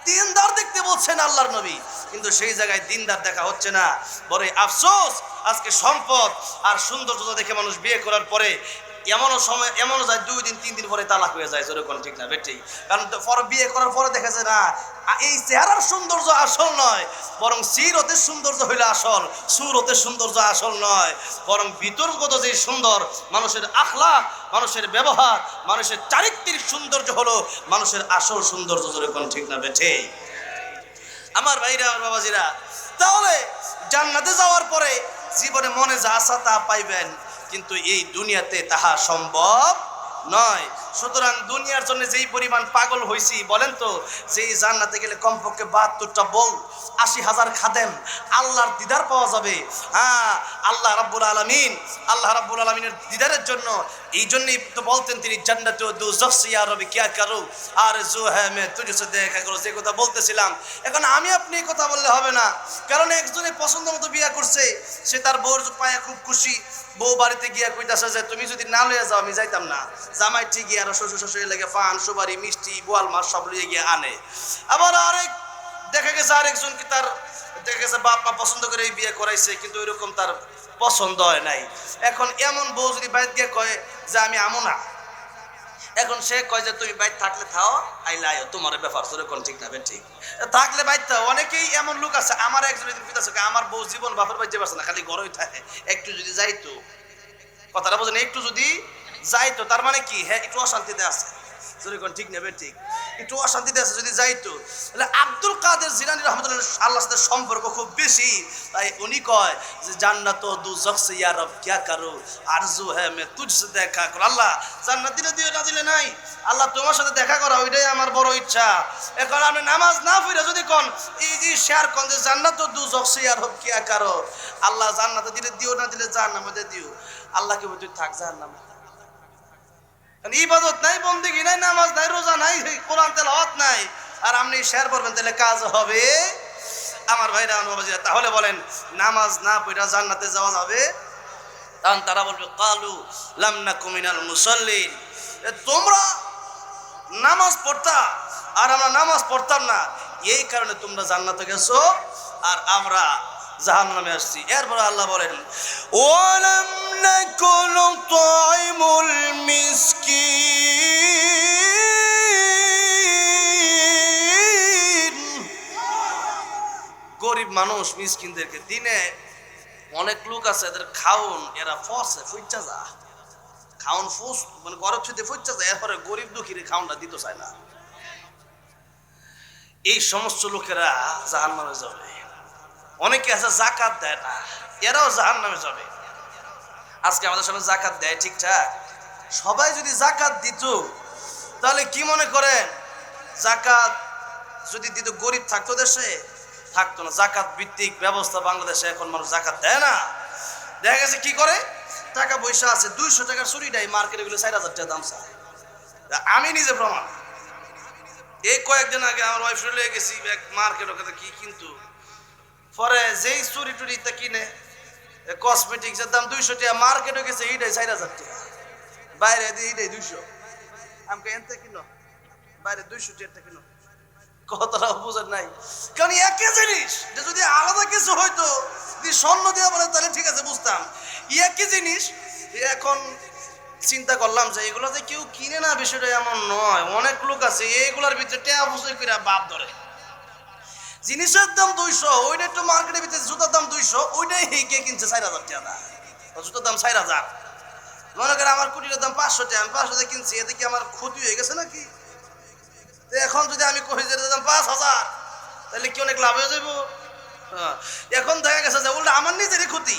দিনদার দেখতে বলছেন আল্লাহর নবী, কিন্তু সেই জায়গায় দিনদার দেখা হচ্ছে না। বড়ই আফসোস, আজকে সম্পদ আর সৌন্দর্য দেখে মানুষ বিয়ে করার পরে এমনও সময় এমনও যায় 2 দিন 3 দিন পরে তালাক হয়ে যায়। যেরকম ঠিক না বেটি? কারণ পরে বিয়ে করার পরে দেখা যায় না এই চেহারার সৌন্দর্য আসল নয়, বরং সিরতের সৌন্দর্য হইল আসল, সুরতের সৌন্দর্য আসল নয়। বরং ভিতরগত যে সুন্দর, মানুষের আখলাক, মানুষের ব্যবহার, মানুষের চারিত্রিক সৌন্দর্য হলো মানুষের আসল সৌন্দর্য। যেরকম ঠিক না বেটি? আমার ভাইরা, আমার বাবাজিরা, তাহলে জান্নাতে যাওয়ার পরে জীবনে মনে যা আশা তা পাইবেন, কিন্তু এই দুনিয়াতে তাহা সম্ভব নয়। সুতরাং দুনিয়ার জন্য যেই পরিমাণ পাগল হইছি, বলেন তো, যেই জান্নাতে গেলে কমপক্ষে 72টা বউ, 80,000 খাদেম, আল্লাহর দিদার পাওয়া যাবে। হ্যাঁ, আল্লাহ রাব্বুল আলামিনের দিদারের জন্য এই জন্যই তো বলতেন তিনি, জান্নাত ও দোজখ সে ইয়া রব্বি কিয়া করো আরজু হ্যায় মে তুঝসে দেখা করো। যে কথা বলতেছিলাম, এখন আমি আপনি কথা বললে হবে না, কারণ একজনে পছন্দ মতো বিয়ে করছে, সে তার বউর পায়ে খুব খুশি। বউ বাড়িতে গিয়া কইতাছে যে তুমি যদি না লইয়া যাও আমি যাইতাম না। জামাই ঠিকই আর শ্বশুর শাশুড়ি লেগে পান সুপারি মিষ্টি বোয়াল মাছ সব লইয়া গিয়ে আনে। আবার আরেক দেখা গেছে আরেকজন কি তার দেখা গেছে বাপ মা পছন্দ করে এই বিয়ে করাইছে, কিন্তু ওইরকম তার পছন্দ হয় নাই। এখন এমন বউ যদি বাইরে গিয়ে কয় যে আমি আমো না, এখন সে কয় যে তুমি বাইরে থাকলে থাও, আইলে আয়ো, তোমার ব্যাপার। সেরকম ঠিক না? ঠিক থাকলে বাইরে থাও। অনেকেই এমন লোক আছে, আমার একজন আমার বউ জীবন বাপের বাড়িতে পারছে না, খালি ঘরেই থাকে, একটু যদি যাইতো, কথাটা বোঝেন, একটু যদি যাইতো তার মানে কি, হ্যাঁ একটু অশান্তিতে আছে। যেরকম ঠিক নেবে ঠিক, একটু অশান্তিতে আছে, যদি যাইতো। তাহলে আব্দুল কাদের জিলানী রাহমাতুল্লাহ আল্লাহর সাথে সম্পর্ক খুব বেশি, তাই উনি কয় যে জান্নাত ও দোজখ সে ইয়া রব কিয়া করো আরজু হ্যায় মে তুঝসে দেখা করো। আল্লাহ জান্নাত দিলে দিও, না দিলে নাই, আল্লাহ তোমার সাথে দেখা করা ওইটাই আমার বড় ইচ্ছা। এখন আপনি নামাজ না পড়ে যদি কোন এই যে শেয়ার কোন যে জান্নাত ও দোজখ সে ইয়া রব কিয়া করো, আল্লাহ জান্নাতে দিলে দিও, না দিলে জাহান্নামে দিও, আল্লাহকে বলতে থাক জাহান্নামে। ইবাদত নাই, বন্দেগী নাই, নামাজ নাই, রোজা নাই, কোরআন তেলাওয়াত নাই, আর আপনি শেয়ার করবেন, তাহলে কাজ হবে? আমার ভাইরা, আমার বাবাজিরা, তাহলে বলেন নামাজ না পড়া জান্নাতে যাওয়া যাবে? তখন তারা বলবে কালু লাম নাকু মিনাল মুসাল্লিন, তোমরা নামাজ পড়তা আর আমরা নামাজ পড়তাম না, এই কারণে তোমরা জান্নাতে গেছো আর আমরা জাহান্নামে আসছি। এরপর আল্লাহ বলেন ওয়ালাম নাকুল তুইমুল মিসকিন, গরিব মানুষ মিসকিনদেরকে দিনে অনেক লোক আছে এদের খাউন এরা ফসে ফুইচা যা, খাউন ফুস মানে গরব ছুঁতে ফুইচা যায়, এরপরে গরিব দুঃখীরে খাউনটা দিতে চায় না। এই সমস্ত লোকেরা জাহান্নামে যাবে। অনেকে আছে জাকাত দেয় না, এরাও জাহান্নামে যাবে। আজকে আমাদের সামনে জাকাত দেয় ঠিকঠাক, সবাই যদি জাকাত দিত তাহলে কি মনে করেন, জাকাত যদি দিত গরিব থাকতো দেশে? থাকতো না। জাকাত ভিত্তিক ব্যবস্থা বাংলাদেশে, এখন মানুষ জাকাত দেয় না। দেখা গেছে কি করে, টাকা পয়সা আছে, 200 টাকার চুরি দেয়, মার্কেটে গুলো 4,000 টাকা দাম চায়। আমি নিজে প্রমাণ, এই কয়েকদিন আগে আমার ওয়াইফ লয়ে গেছি মার্কেট, ওখানে কি কিন্তু পরে যেই চুরি টুরিটা কিনে কসমেটিক্সের দাম 200 টাকা, মার্কেটে গেছে এইটাই 4,000 টাকা, বাইরে দিয়ে এইটাই 200। আমাকে এনতে কিনো, বাইরে 200 টাকা কিনো, কতটা বুঝেন নাই? কারণ একই জিনিস যদি আলাদা কিছু হয়তো যদি স্বর্ণ দেওয়া বলে তাহলে ঠিক আছে বুঝতাম, একই জিনিস। এখন চিন্তা করলাম যে এগুলো যে কেউ কিনে না, বিষয়টা এমন নয়। অনেক লোক আছে এইগুলোর ভিতরে টাকা বুঝে করে বাপ ধরে। জিনিসের দাম 200, ওইটা একটু মার্কেটের ভিতরে জুতার দাম 200, ওইটাই কে কিনছে 4,000 টাকা, জুতার দাম 4,000। মনে করেন আমার কুটির দাম 500 টাকা, আমি 500 টাকা কিনছি, এতে কি আমার ক্ষতি হয়ে গেছে নাকি? এখন যদি আমি কই যে দাম 5,000, তাহলে কি অনেক লাভ হয়ে যাবো? এখন দেখা গেছে যে উল্টা আমার নিজেরই ক্ষতি।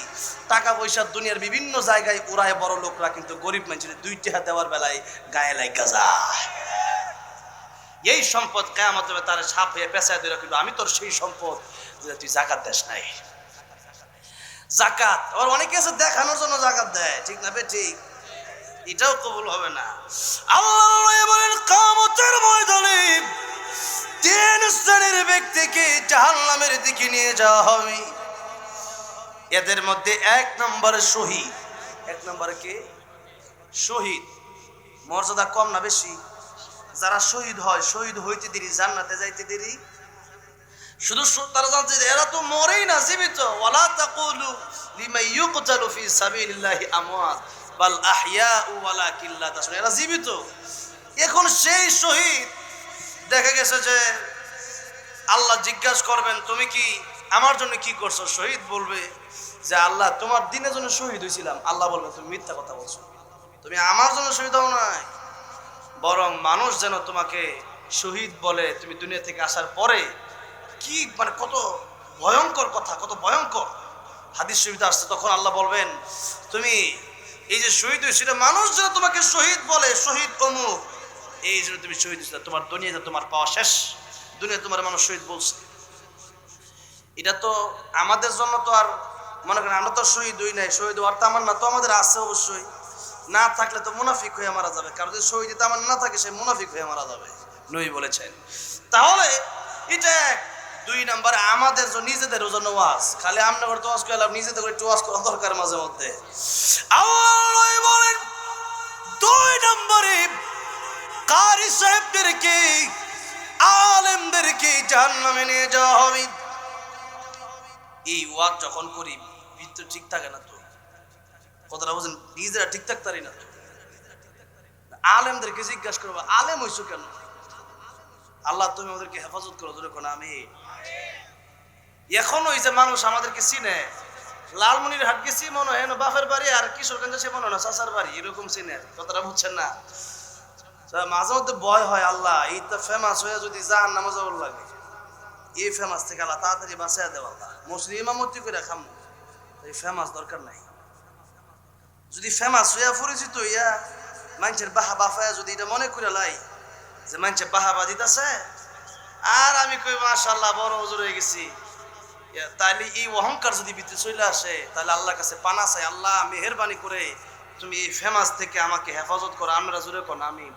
টাকা পয়সা দুনিয়ার বিভিন্ন জায়গায় উড়ায় বড় লোকরা, কিন্তু গরিব মানুষের 2 টাকা দেওয়ার বেলায় গায়ে লাগা যায়। এই সম্পদ কিয়ামত হবে তার সাপে পেঁচায় দিল, কিন্তু আমি তোর সেই সম্পদ যে তুই যাকাত দেস নাই। যাকাত আবার অনেকে আছে দেখানোর জন্য যাকাত দেয়, ঠিক না বে ঠিক? এটাও কবুল হবে না। আল্লাহ বলেন কিয়ামতের ময়দানে 3 শ্রেণীর ব্যক্তিকে জাহান্নামের দিকে নিয়ে যাওয়া হবে। এদের মধ্যে 1 নম্বরে শহীদ। 1 নম্বরে কে? শহীদ। মর্যাদা কম না বেশি? যারা শহীদ হয়, শহীদ হইতে দেরি, জান্নাতে যাইতে দেরি। শুধু তারা জানছে যে এরা তো মরেই না, জীবিত। ওয়ালা তাকুলু লিমান ইউকতালু ফি সাবিলিল্লাহি আমওয়াত বাল আহইয়াউ ওয়ালাকিন লা তাশউরুন। এরা জীবিত। এখন সেই শহীদ দেখা গেছে যে আল্লাহ জিজ্ঞাসা করবেন তুমি কি আমার জন্য কি করছো? শহীদ বলবে যে আল্লাহ তোমার দিনের জন্য শহীদ হয়েছিলাম। আল্লাহ বলবে তুমি মিথ্যা কথা বলছো, তুমি আমার জন্য শহীদ হও নাই, বরং মানুষ যেন তোমাকে শহীদ বলে তুমি দুনিয়া থেকে আসার পরে। কি মানে কত ভয়ঙ্কর কথা, কত ভয়ঙ্কর। হাদিস শরীফে আসছে তখন আল্লাহ বলবেন তুমি এই যে শহীদ হয়েছিল, মানুষ যেন তোমাকে শহীদ বলে, শহীদ অমুক, এই জন্য তুমি শহীদ হয়েছিল। তোমার দুনিয়াতে তোমার পাওয়া শেষ, দুনিয়া তোমার মানুষ শহীদ বলছে। এটা তো আমাদের জন্য তো আর মনে করেন আমরা তো শহীদ হই নাই, শহীদ হওয়ার তামান্না তো আমাদের আছে অবশ্যই। না থাকলে তো মুনাফিক হয়ে মারা যাবে, কারণ যদি শহীদ তামান্না না থাকে সে মুনাফিক হয়ে মারা যাবে, নবী বলেছেন। তাহলে এটা 2 নম্বরে আমাদের নিজেদের জন্য ওয়াজ। খালি আমরা করে তো ওয়াজ করলাম, নিজেদের করে একটু ওয়াজ করা দরকার মাঝে মধ্যে। আল্লাহ বলেন 2 নম্বরে কারি সাহেবদেরকে, আলেমদেরকে জাহান্নামে নিয়ে যাওয়া হবে। এই ওয়াজ যখন করি ভিতর ঠিক থাকে না তো, কথাটা বুঝেন, নিজেরা ঠিক থাকতারি না তো। আলেমদেরকে জিজ্ঞাসা করবো আলেম হইছো কেন? আল্লাহ তুমি আমাদেরকে হেফাজত করো, ধরে কোন আমি। এখন ওই যে মানুষ আমাদেরকে চিনে, লালমনির হাট গেছি মনে হয় বাপের বাড়ি, আর কিশোরগঞ্জে সে মনে হয় চাচার বাড়ি, এরকম চিনে। কথাটা বুঝছেন না? মাঝে মধ্যে ভয় হয়, আল্লাহ এই তো ফেমাস হয়ে যদি জাহান্নামে যাওয়ার লাগে, এই ফেমাস থেকে আল্লাহ তাড়াতাড়ি বাঁচাইয়া দেওয়া। আল্লাহ মুসলিম ইমামতি করে খাম, এই ফেমাস দরকার নাই। যদি ফেমাস হইয়া পরিচিত হইয়া মানুষের বাহা বাফায়া যদি এটা মনে করে লাই যে মানুষের বাহাবা দিতেছে আর আমি কই মাশাআল্লাহ বড় হুজুর হয়ে গেছি, তাহলে এই অহংকার যদি ভিতরে চলে আসে, তাহলে আল্লাহর কাছে পানা চাই, আল্লাহ মেহেরবানি করে তুমি এই ফেমাস থেকে আমাকে হেফাজত করো। আমরা জোরে কোন আমি।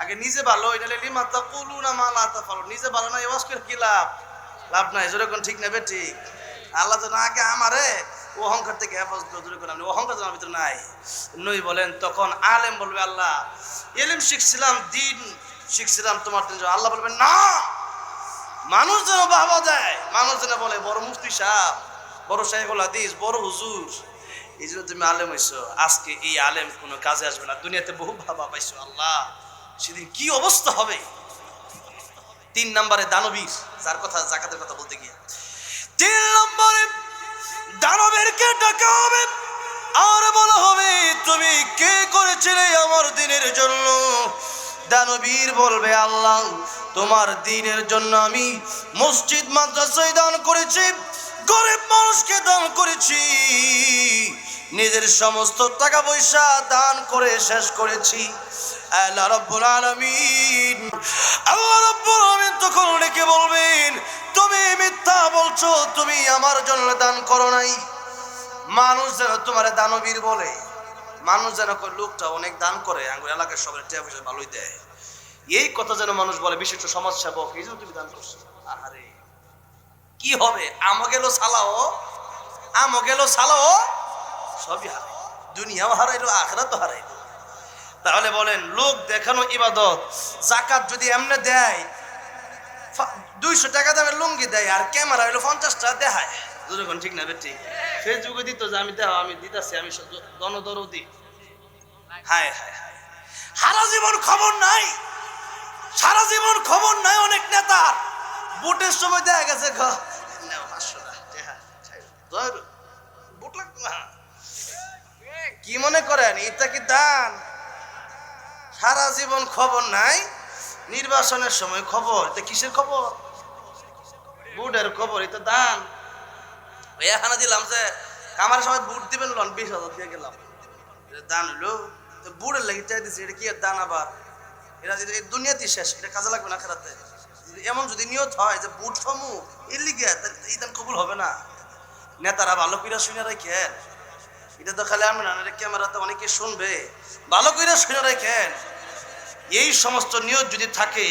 আগে নিজে ভালো, এটা লিমা তাকুলুনা মা লা তাফালুন। নিজে ভালো না ওয়াজ করে কি লাভ? লাভ নাই, জোরে কোন ঠিক না বে ঠিক? আল্লাহ তো না আগে আমারে অহংকার থেকে হেফাজত করে, জোরে কোন আমি। অহংকার তো আমার ভিতরে নাই। নবী বলেন তখন আলেম বলবে আল্লাহ ইলম শিখছিলাম, দিন শিখছিলাম তোমার দিন। আল্লাহ বলবেন না, মানুষ যেন বাহবা দেয়, মানুষ যেন বলে বড় মুফতি সাহেব, বড় শাইখুল হাদিস, বড় হুজুর, এই জন্য তুমি আলেম হইছো। আজকে এই আলেম কোনো কাজে আসবে না, দুনিয়াতে বহু বাবা পাইছো। আল্লাহ সেদিন কি অবস্থা হবে। 3 নম্বরে দানবীর, যার কথা জাকাতের কথা বলতে গিয়ে 3 নম্বরে দানবীরকে ডাকা হবে আর বলা হবে তুমি কে করেছিলে আমার দিনের জন্য? দানবীর বলবে আল্লাহ তোমার দিনের জন্য আমি মসজিদ মাদ্রাসায় দান করেছি, গরিব মানুষকে দান করেছি, নিজের সমস্ত টাকা পয়সা দান করে শেষ করেছি। আল্লাহ রাব্বুল আলামিন, আল্লাহ রাব্বুল আলামিন তখন ডেকে বলবেন তুমি মিথ্যা বলছো, তুমি আমার জন্য দান করো নাই। মানুষ যেন তোমার দানবীর বলে, মানুষ যেন লোকটা অনেক দান করে, আঙ্গুর এলাকার সবাই টাকা পয়সা ভালোই দেয়, এই কথা যেন মানুষ বলে বিশিষ্ট সমাজ সেবক, এই জন্য তুমি দান করছো। আহারে কি হবে? আমো গেল সালাও, আমো গেল সালাও, সবই হারাই, দুনিয়াও হারাইলো, আখিরাতও হারাইলো। তাহলে বলেন লোক দেখানো ইবাদত, যাকাত যদি এমনি দেয় 200 টাকা দামের লুঙ্গি দেয় আর ক্যামেরা হইলো 50 টাকা দেখায়, যখন ঠিক না বেটি? ফেসবুকে দিত যে আমি দেহ আমি দিতেছি, আমি দনদরদি। হায় হায় হায়, সারা জীবন খবর নাই, সারা জীবন খবর নাই। অনেক নেতার ভোটের সময় দেখা গেছে কি মনে করেন এটা কি দান? সারা জীবন খবর নাই, নির্বাচনের সময় খবর। এটা কিসের খবর? বুটের খবর এটা দান এখানে দিলাম যে আমার সবাই বুট দিবেন লন 20,000 দিয়ে গেলাম দান হইলো বুটের লাগে চাই দিছি এটা কি আর দান আবার এরা এই দুনিয়াতেই শেষ এটা কাজে লাগবে না খেলাতে এমন যদি নিয়ত হয় যে বুট সমূহ এর লিগে এই দান কবুল হবে না নেতারা ভালো করে শুনে রাখেন এটা তো খালি আমি না ক্যামেরাতে অনেকে শুনবে ভালো করে শুনে রাখেন এই সমস্ত নিয়ত যদি থাকে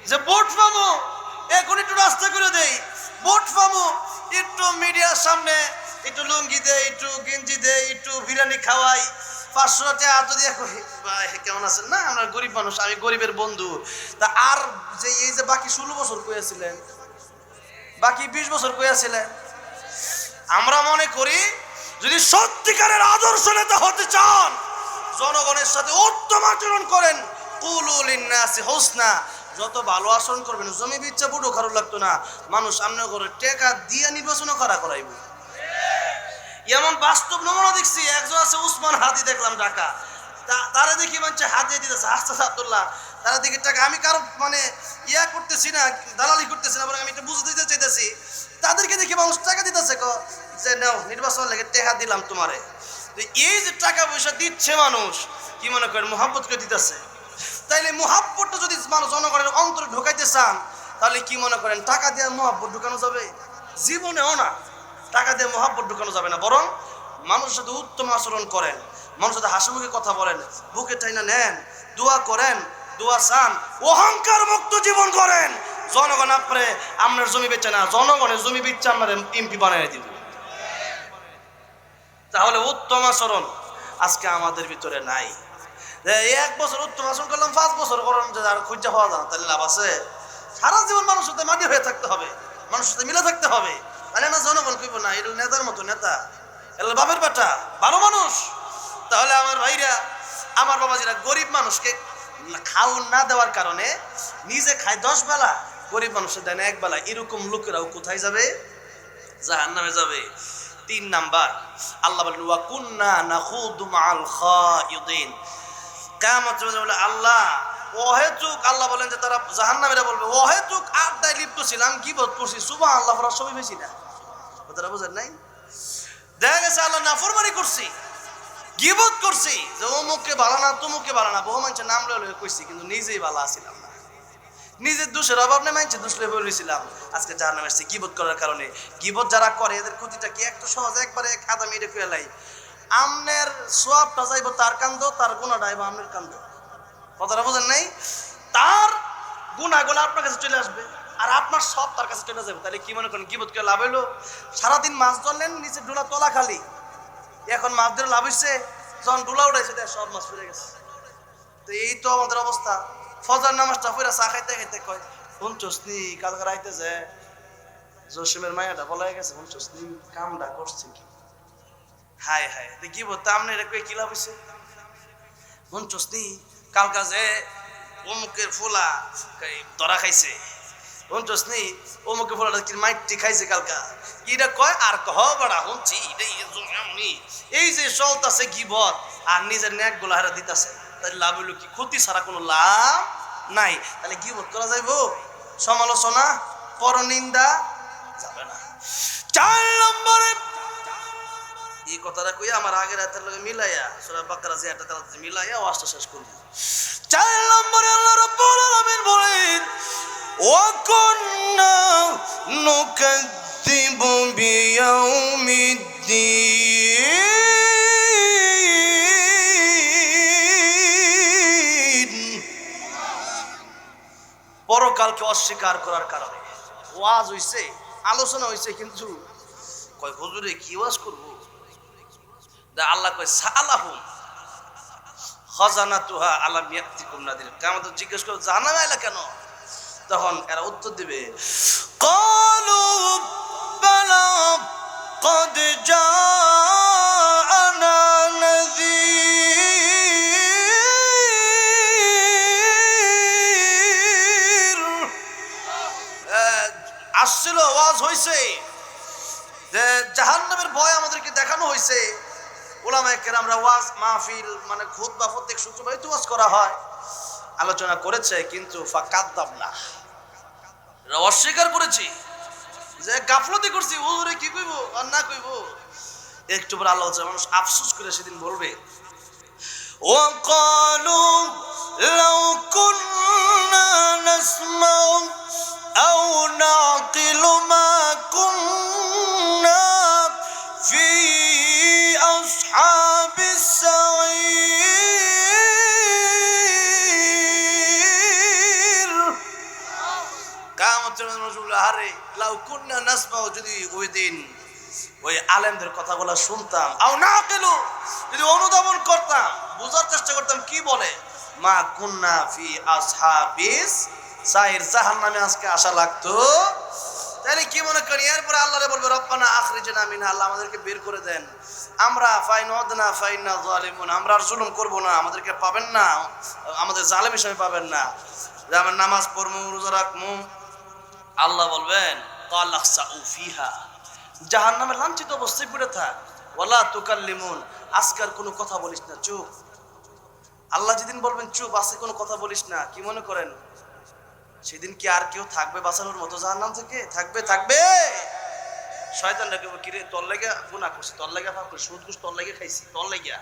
যে ভোট পাবো এখন একটু রাস্তা করে দেই ভোট পাবো একটু মিডিয়ার সামনে একটু লুঙ্গি দেয় একটু গেঞ্জি দেয় একটু বিরিয়ানি খাওয়াই 500 টাকা হাত দিয়ে কেমন আছেন না আমরা গরিব মানুষ আমি গরিবের বন্ধু তা আর যে এই যে বাকি 16 বছর কইয়াছিলেন বাকি 20 বছর কইয়াছিলেন আমরা মনে করি যদি সত্যিকারের আদর্শ নেতা হতে চান জনগণের সাথে উত্তম আচরণ করেন কুলু লিন্নাসি হুসনা যত ভালো আচরণ করবেন জমি বিচ্ছা বুড়ো খারাপ লাগতো না মানুষ সামনে করে টাকা দিয়ে নির্বাচনও করাইব এমন বাস্তব নমুনা দেখছি একজন আছে উসমান হাদি দেখলাম ঢাকা তারা দেখি মানছে হাতে দিতেছে আস্তে আব্দুল্লাহ তারা দেখি টাকা আমি কারো মানে ইয়া করতেছি না দালালি করতেছি না আমি এটা বুঝতে দিতে চাইতেছি তাদেরকে দেখি মানুষ টাকা দিতেছে যে নাও নির্বাচন লাগে টাকা দিলাম তোমারে এই যে টাকা পয়সা দিচ্ছে মানুষ কি মনে করেন মোহাব্বত করে দিতেছে তাইলে মোহাব্বতটা যদি মানুষ জনগণের অন্তরে ঢোকাইতে চান তাহলে কি মনে করেন টাকা দিয়ে মোহাব্বত ঢুকানো যাবে জীবনেও না টাকা দিয়ে মোহাব্বত ঢুকানো যাবে না বরং মানুষের সাথে উত্তম আচরণ করেন মানুষের সাথে হাসি মুখে কথা বলেন বুকে টাইনা নেন দোয়া করেন দোয়া চান অহংকার মুক্ত জীবন করেন জনগণ আপনি আপনার জমি বেচে না জনগণের জমি বেচে আপনার এমপি বানিয়ে দিব তাহলে উত্তম আচরণ আজকে আমাদের ভিতরে নাই এক বছর উত্তম আচরণ করলাম 5 বছর করেন যে আর খুঁজা হওয়া যায় তাহলে লাভ আছে সারা জীবন মানুষের সাথে মাটি হয়ে থাকতে হবে মানুষের সাথে মিলে থাকতে হবে তাহলে না জনগণ কইব না এটা নেতার মতো নেতা এগুলো বাপের বেটা ভালো মানুষ তাহলে আমার ভাইরা আমার বাবাজিরা গরিব মানুষকে খাওন না দেওয়ার কারণে নিজে খায় 10 বেলা গরিব মানুষের দেয় না 1 বেলা এরকম লোকেরাও কোথায় যাবে জাহান্নামে যাবে 3 নাম্বার আল্লাহ বলেন ওয়া কুন্না নাখুদু মাআল খায়িদিন কিয়ামতের বলে আল্লাহ ওহেতুক আল্লাহ বলেন যে তারা জাহান্নামীরা বলবে ওহেতুক আড্ডায় লিপ্ত ছিলাম গীবত করছি সুবহানাল্লাহ পড়া সবই বেশি না কথাটা বুঝেন নাই দেখা গেছে আল্লাহ নাফরমানি করছি গীবত করছি যে অমুককে ভালো না তমুককে ভালো না বহু মানুষের নাম লয়ে কইছি কিন্তু নিজেই ভালো আছিলাম না নিজের দোষের অভাব নেই মানুষের দোষ লয়ে বলেছিলাম আজকে জাহান্নামে আসছে গীবত করার কারণে গীবত যারা করে এদের ক্ষতিটা কি একটু সহজ একবারে কাদা মেরে ফেলাই আমনের সওয়াবটা যাইব তার কান্দ তার গুনাহটা আইব আমনের কান্দ কথাটা বুঝেন নাই তার গুনাহগুলো আপনার কাছে চলে আসবে আর আপনার সব তার কাছে চলে যাবে তাহলে কি মনে করেন গীবত করে লাভ হইলো সারাদিন মাছ ধরলেন নিচে ডোলা তোলা খালি এখন মাছ ধরে লাভ হইছে যখন ডোলা উঠাইছে দেখ সব মাছ ফিরে গেছে তো এই তো আমাদের অবস্থা ফজর নামাজটা পড়া চা খাইতে খাইতে কয় শুনছস নি কালকে রাইতে যে জসিমের মায়াটা বলা গেছে শুনছস নি কামটা করছে কি হায় হায় তো কি বলতো আপনি এটা কই কি লাভ হইছে শুনছস নি কালকা যে অমুকের ফুলা ধরা খাইছে শুনছস নি অমুকের ফুলাটা কি মাইটি খাইছে কালকা এটা কয় আর কহ বড়া শুনছি এই যে চলতেছে গিবত আর নিজের নেক গুলা হারা দিতেছে তাহলে লাভ হইলো কি ক্ষতি ছাড়া কোনো লাভ নাই তাহলে গিবত করা যাইব সমালোচনা পরনিন্দা যাবে না 4 নম্বরে এই কথাটা কই আমার আগের রাতের লগে মিলাইয়া সূরা বাকারা যে একটা তালাতে মিলাইয়া ওয়াজটা শেষ করব 4 নম্বরে আল্লাহ রাব্বুল আলামিন বলেন ওয়া কুন্না নুকাযযিবু বিয়াউমিদ্দিন পরকালকে অস্বীকার করার কারণে ওয়াজ হইছে আলোচনা হইছে কিন্তু কয় হুজুরে কি ওয়াজ করব আল্লাহ কয় সালাহুম খাজানাতুহা আলাম ইয়াতিকুম নাদির কিয়ামত জিজ্ঞেস করে জাহান্নামে আইলা কেন তখন এরা উত্তর দিবে ক্বালু বালা ক্বাদ জাআনা নাযীর আসছিল ওয়াজ হইছে যে জাহান্নামের ভয় আমাদেরকে দেখানো হইছে উলামায়ে কেরামরা ওয়াজ মাহফিল মানে খুতবা প্রত্যেক শুক্রবার তো ওয়াজ করা হয় আলোচনা করেছে কিন্তু ফাকাদ্দাবনা অস্বীকার করেছি যে গাফলতি করছি ওরে কি কইব আর না কইব। একটু পর আল্লাহ মানুষ আফসোস করে সেদিন বলবে وقالوا لو كنا نسمع أو نعقل ما كنا في أصحاب السعير কামতের নজরুল আরে লাউ কুন্না নাসমাউ যদি ওই দিন ওই আলেমদের কথাগুলো শুনতাম আও না কেলো যদি অনুধাবন করতাম বুঝার চেষ্টা করতাম কি বলে মা কুন্না ফি আসহাবিস সাইর জাহান্নামে আজকে আশা লাগতো। তাহলে কি মনে করি এরপরে আল্লাহরে বলবে রব্বানা আখরিজনা মিনহা, আল্লাহ আমাদেরকে বের করে দেন, আমরা ফাইনউদনা ফাইন্না যালিমুন, আমরা আর জুলুম করব না, আমাদেরকে পাবেন না, আমাদের জালেম হিসেবে পাবেন না, যে আমরা নামাজ পড়বো রোজা রাখবো। আল্লাহ বলবেন কালাখসাউ ফিহা, জাহান্নামে লাঞ্ছিত অবস্থায় পড়ে থাক, ওয়ালা তুকাল্লিমুন, আজকে আর কোনো কথা বলিস না, চুপ। আল্লাহ যেদিন বলবেন চুপ, আজকে কোনো কথা বলিস না, কি মনে করেন সেদিন কি আর কেউ থাকবে বাঁচানোর মতো জাহান্নাম থেকে? থাকবে? থাকবে। শয়তান ডাকবে কিরে তোর লাগা গুনাহ করছি, তোর লাগা পাপ করছি, সুদ ঘুষ তোর লাগা খাইছি, তোর লাগা।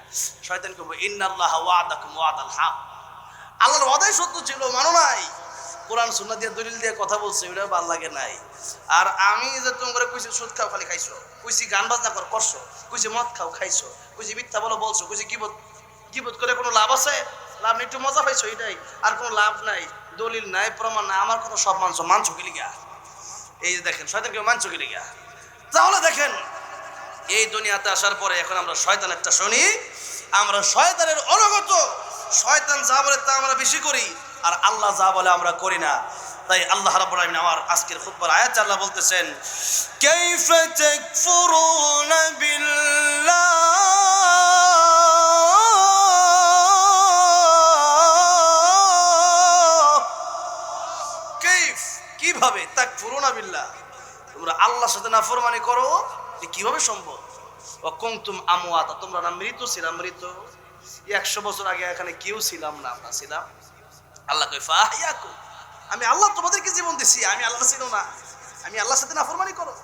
শয়তান কইবো ইন্নাল্লাহা ওয়াদাকুম ওয়াদাল হক, আল্লাহর ওয়াদাই সত্য ছিল, মানো নাই। কোরআন সুন্নাহ দিয়ে দলিল দিয়ে কথা বলছে, ওটা ভালো লাগে নাই। আর আমি যে তোমরা কইছি সুদ খাও খালি খাইছো, কইছি গান বাজনা কর করছো, কইছি মদ খাও খাইছো, কইছি মিথ্যা বলো বলছো, কইছি গীবত করে কোনো লাভ আছে? লাভ নেই, একটু মজা পাইছো এটাই, আর কোনো লাভ নাই, দলিল নাই, প্রমাণ নাই, আমার কথা সব মানছো কি লিগা? এই যে দেখেন শয়তান কেউ মানছো কি লিগা? তাহলে দেখেন এই দুনিয়াতে আসার পরে এখন আমরা শয়তানেরটা শুনি, আমরা শয়তানের অনুগত, শয়তান যা বলে তা আমরা বেশি করি, আর আল্লাহ যা বলে আমরা করি না। তাই আল্লাহ রাব্বুল আলামিন আমার আজকের খুতবার আয়াত আল্লাহ বলতেছেন কাইফা তাকফুরুনা বিল্লাহ, কিভাবে তাকফুরুনা বিল্লাহ, তোমরা আল্লাহর সাথে নাফরমানি করো, কিভাবে সম্ভব? ওয়া কুনতুম আমওয়াতা, তোমরা না মৃত ছিলাম, মৃত 100 বছর আগে এখানে কেউ ছিলাম না, আমরা ছিলাম। আল্লাহ কয় ফাহিয়াকুম, আমি আল্লাহ তোমাদেরকে জীবন দিছি, আমি আল্লাহ ছিল না, আমি আল্লাহর সাথে নাফরমানি করো,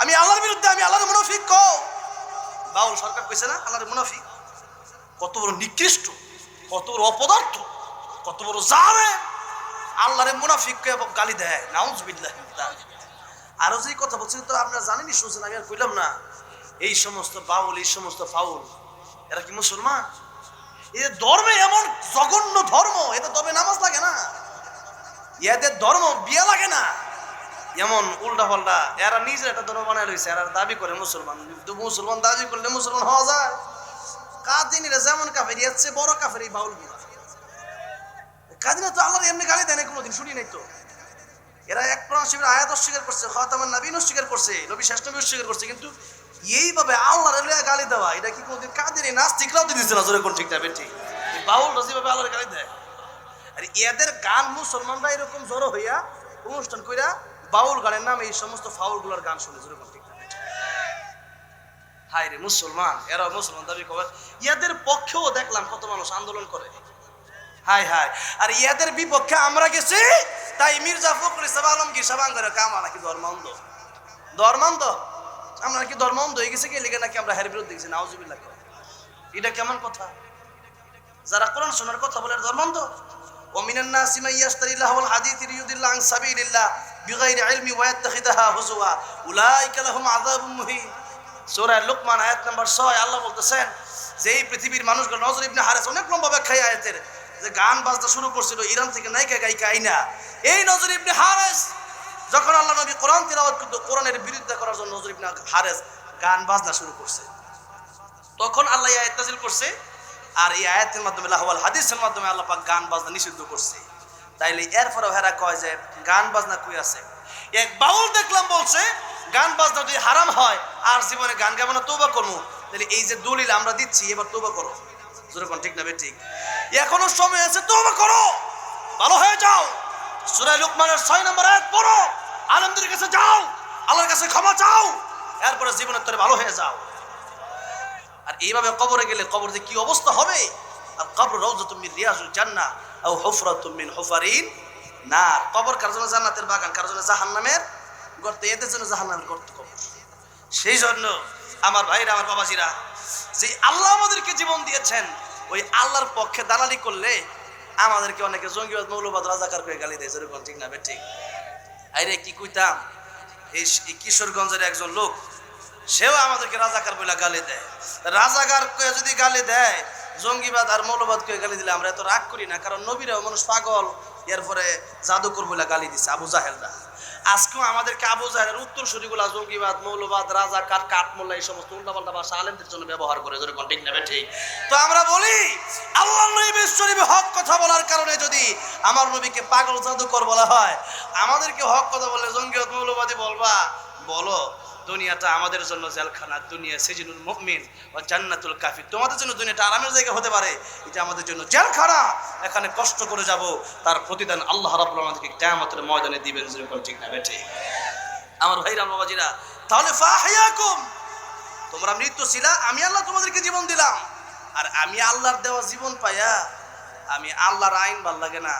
আমি আল্লাহর বিরুদ্ধে, আমি আল্লাহর মুনাফিক। কও বাউল সরকার কইছে না আল্লাহর মুনাফিক, কত বড় নিকৃষ্ট, কত বড় অপদার্থ, কত বড় জালেম, আল্লাহরে মুনাফিককে গালি দেয়, নাউজুবিল্লাহ। আরো যে কথা বলছেন তো আপনারা জানেনই, শুনছেন, আমি আর কইলাম না। এই সমস্ত বাউল, এই সমস্ত ফাউল, এরা কি মুসলমান? এদের ধর্মে এমন জঘন্য ধর্ম, এদের ধর্মে নামাজ লাগে না, এদের ধর্ম বিয়ে লাগে না, এমন উল্টা পাল্টা, এরা নিজের একটা ধর্ম বানায় রয়েছে, এরা দাবি করে মুসলমান। মুসলমান দাবি করলে মুসলমান হওয়া যায়? কাদিনীরা যেমন কাফের, এর চেয়ে বড় কাফের এই বাউল গুলা। কাদিনা তো আল্লাহর এমনি গালি দেয় না, কোনোদিন শুনি নাই তো। এরা এক কোরআন শরীফের আয়াত অস্বীকার করছে, খাতামুন নবীন অস্বীকার করছে, নবী শেষ নবী অস্বীকার করছে, কিন্তু এইভাবে আল্লাহর গালি দেওয়া, এটা কি কোনোদিন কাদিনী নাস্তিকরাও দিচ্ছে না? জোরে কোন ঠিকটা বেঠি? বাউল যেভাবে আল্লাহর গালি দেয়, আর এদের গান মুসলমানরা এরকম জড়ো হইয়া অনুষ্ঠান কইরা বাউল গানের নামে এই সমস্ত ফাউল গুলার গান শুনে, জোরে কোন ঠিকটা বেঠি? হায় রে মুসলমান, এরা মুসলমান দাবি করে, ইয়াদের পক্ষেও দেখলাম কত মানুষ আন্দোলন করে, হায় হায়। আর ইয়াদের বিপক্ষে আমরা গেছি, তাই মির্জা ফখরুল ইসলাম আলমগীর সাবাঙ্গের কামা নাকি ধর্মান্ধ, ধর্মান্ধ, আমরা নাকি ধর্মান্ধ হয়ে গেছে, কি লিখে নাকি আমরা হের বিরুদ্ধে গেছি, নাউজুবিল্লাহ। এটা কেমন কথা? যারা কোরআন শোনার কথা বলে ধর্মান্ধ? ওয়া মিনান নাসি মান ইয়াশতারি লাহুল হাদিস লিইউদিল্লা আন সাবিলিল্লাহ বিগাইরি ইলমি ওয়া ইয়াত্তাখিদাহা হুজুয়া উলাইকা লাহুম আযাবুম মুহিন। সূরা লুকমান আয়াত নাম্বার 6 আল্লাহ বলতেছেন যে এই পৃথিবীর মানুষগুলো, নজর ইবনে হারিস অনেক লম্বা ব্যাখ্যা আয়াতের, যে গান বাজনা শুরু করছিল ইরান থেকে নায়িকা গায়িকা আইনা, এই নজর ইবনে হারিস যখন আল্লাহ নবী কোরআন তিলাওয়াত করতে, কোরআনের বিরুদ্ধে করার জন্য নজর ইবনে হারিস গান বাজনা শুরু করছে, তখন আল্লাহ এই আয়াত নাযিল করছে, আর এই আয়াতের মাধ্যমে লাহওয়াল হাদিসের মাধ্যমে আল্লাহ পাক গান বাজনা নিষিদ্ধ করছে। তাইলে এরপরেও হেরা কয় যে গান বাজনা কই আছে? এক বাউল দেখলাম বলছে গান বাজনা যদি হারাম হয় আর জীবনে গান গাবো না, তওবা করবো। তাহলে এই যে দলিল আমরা দিচ্ছি, এবার তওবা করো, জোরে কোন ঠিক না বেঠিক? এখনো সময় আছে, তওবা করো, ভালো হয়ে যাও। সূরা লুকমানের 6 নম্বর আয়াত পড়ো, আলেমদের কাছে যাও, আল্লাহর কাছে ক্ষমা চাও, এরপরে জীবনের তরে ভালো হয়ে যাও। আর এইভাবে কবরে গেলে কবর যে কি অবস্থা হবে! আর কবর রাউযাতুম মিন রিয়াজিল জান্নাহ আও হুফরাতুম মিন হুফারিন নার। কবর কার জন্য জান্নাতের বাগান, কার জন্য জাহান্নামের গর্ত, এদের জন্য জাহান্নামের গর্ত কবর। সেই জন্য আমার ভাইরা, আমার বাবাজিরা, যে আল্লাহ আমাদেরকে জীবন দিয়েছেন, ওই আল্লাহর পক্ষে দালালি করলে আমাদেরকে অনেকে জঙ্গিবাদ, মৌলবাদ, রাজাকার করে গালি দেয়। যেরকম ঠিক না ঠিক? আরে কি কইতাম, এই কিশোরগঞ্জের একজন লোক, সেও আমাদেরকে রাজাকার বলে গালি দেয়। রাজাকার কে যদি গালি দেয়, জঙ্গিবাদ আর মৌলবাদ কে গালি দিলে আমরা এত রাগ করি না, কারণ নবীরাও মানুষ পাগল। এরপরে জাদুকর বলে গালি দিচ্ছে আবু জাহেলরা। আজকেও আমাদেরকে আবু জাহেলের উত্তরসূরিগুলা জঙ্গিবাদ, মৌলবাদ, রাজাকার, কাঠমোল্লা এই সমস্ত উল্টাপাল্টা ভাষা আলেমদের জন্য ব্যবহার করে। যেরকম ঠিক না ঠিক? তো আমরা বলি, আল্লাহ নবী শরীফে হক কথা বলার কারণে যদি আমার নবীকে পাগল, জাদুকর বলা হয়, আমাদেরকে হক কথা বললে জঙ্গিবাদ, মৌলবাদী বলবা, বলো। দুনিয়াটা আমাদের জন্য জেলখানা, দুনিয়া সিজনুল মুমিন ও জান্নাতুল কাফির। তোমাদের জন্য দুনিয়াটা আরামের জায়গা হতে পারে, এটা আমাদের জন্য জেলখানা। এখানে কষ্ট করে যাব, তার প্রতিদান আল্লাহ রাব্বুল আলামিন আমাদেরকে কিয়ামতের ময়দানে দিবেন। যেরকম ঠিক না বেঠে? আমার ভাইরা, বাবাজিরা, তাহলে ফাহিয়াকুম, তোমরা মৃত্যু ছিলা, আমি আল্লাহ তোমাদেরকে জীবন দিলাম। আর আমি আল্লাহর দেওয়া জীবন পাইয়া আমি আল্লাহর আইন ভাল লাগে না,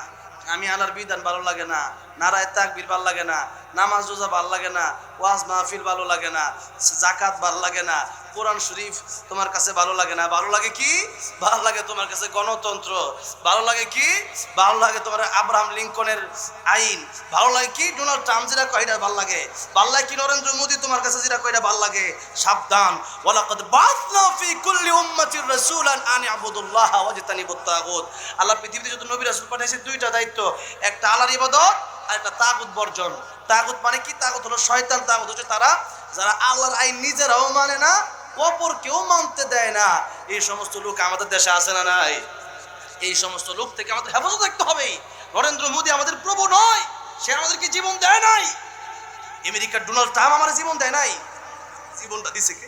আমি আল্লাহর বিধান ভালো লাগে না, নারায়ে তাকবীর ভালো লাগে না, নামাজ রোজা ভালো লাগে না, ওয়াজ মাহফিল ভালো লাগে না, যাকাত ভালো লাগে না, কোরআন শরীফ তোমার কাছে ভালো লাগে না। ভালো লাগে কি? ভালো লাগে তোমার কাছে গণতন্ত্র। ভালো লাগে কি? ভালো লাগে তোমার আব্রাহাম লিঙ্কনের আইন। ভালো লাগে কি? ডোনাল্ড ট্রাম্প যেটা কয় এটা ভালো লাগে। ভালো লাগে কি? নরেন্দ্র মোদী তোমার কাছে যেটা কয় এটা ভালো লাগে। সাবধান, ওয়ালাকাদ বাআসনা ফি কুল্লি উম্মাতির রাসূলান আন ইবুদুল্লাহ ওয়াজতানিবুত তাগুত। আল্লাহ পৃথিবীতে যত নবী রাসূল পাঠিয়েছে, দুইটা দায়িত্ব, একটা আল্লাহর ইবাদত আর একটা তাগুত বর্জন। তাগুত মানে কি? তাগুত হলো শয়তান। তাগুত হচ্ছে তারা যারা আল্লাহর আইন নিজেরাও মানে না, অপর কেউ মানতে দেয় না। এই সমস্ত লোক আমাদের দেশে আছে না নাই? এই সমস্ত লোক থেকে আমাদের হেফাজত রাখতে হবে। নরেন্দ্র মোদী আমাদের প্রভু নয়, সে আমাদেরকে জীবন দেয় নাই। আমেরিকার ডোনাল্ড ট্রাম্প আমার জীবন দেয় নাই। জীবনটা দিছে কে?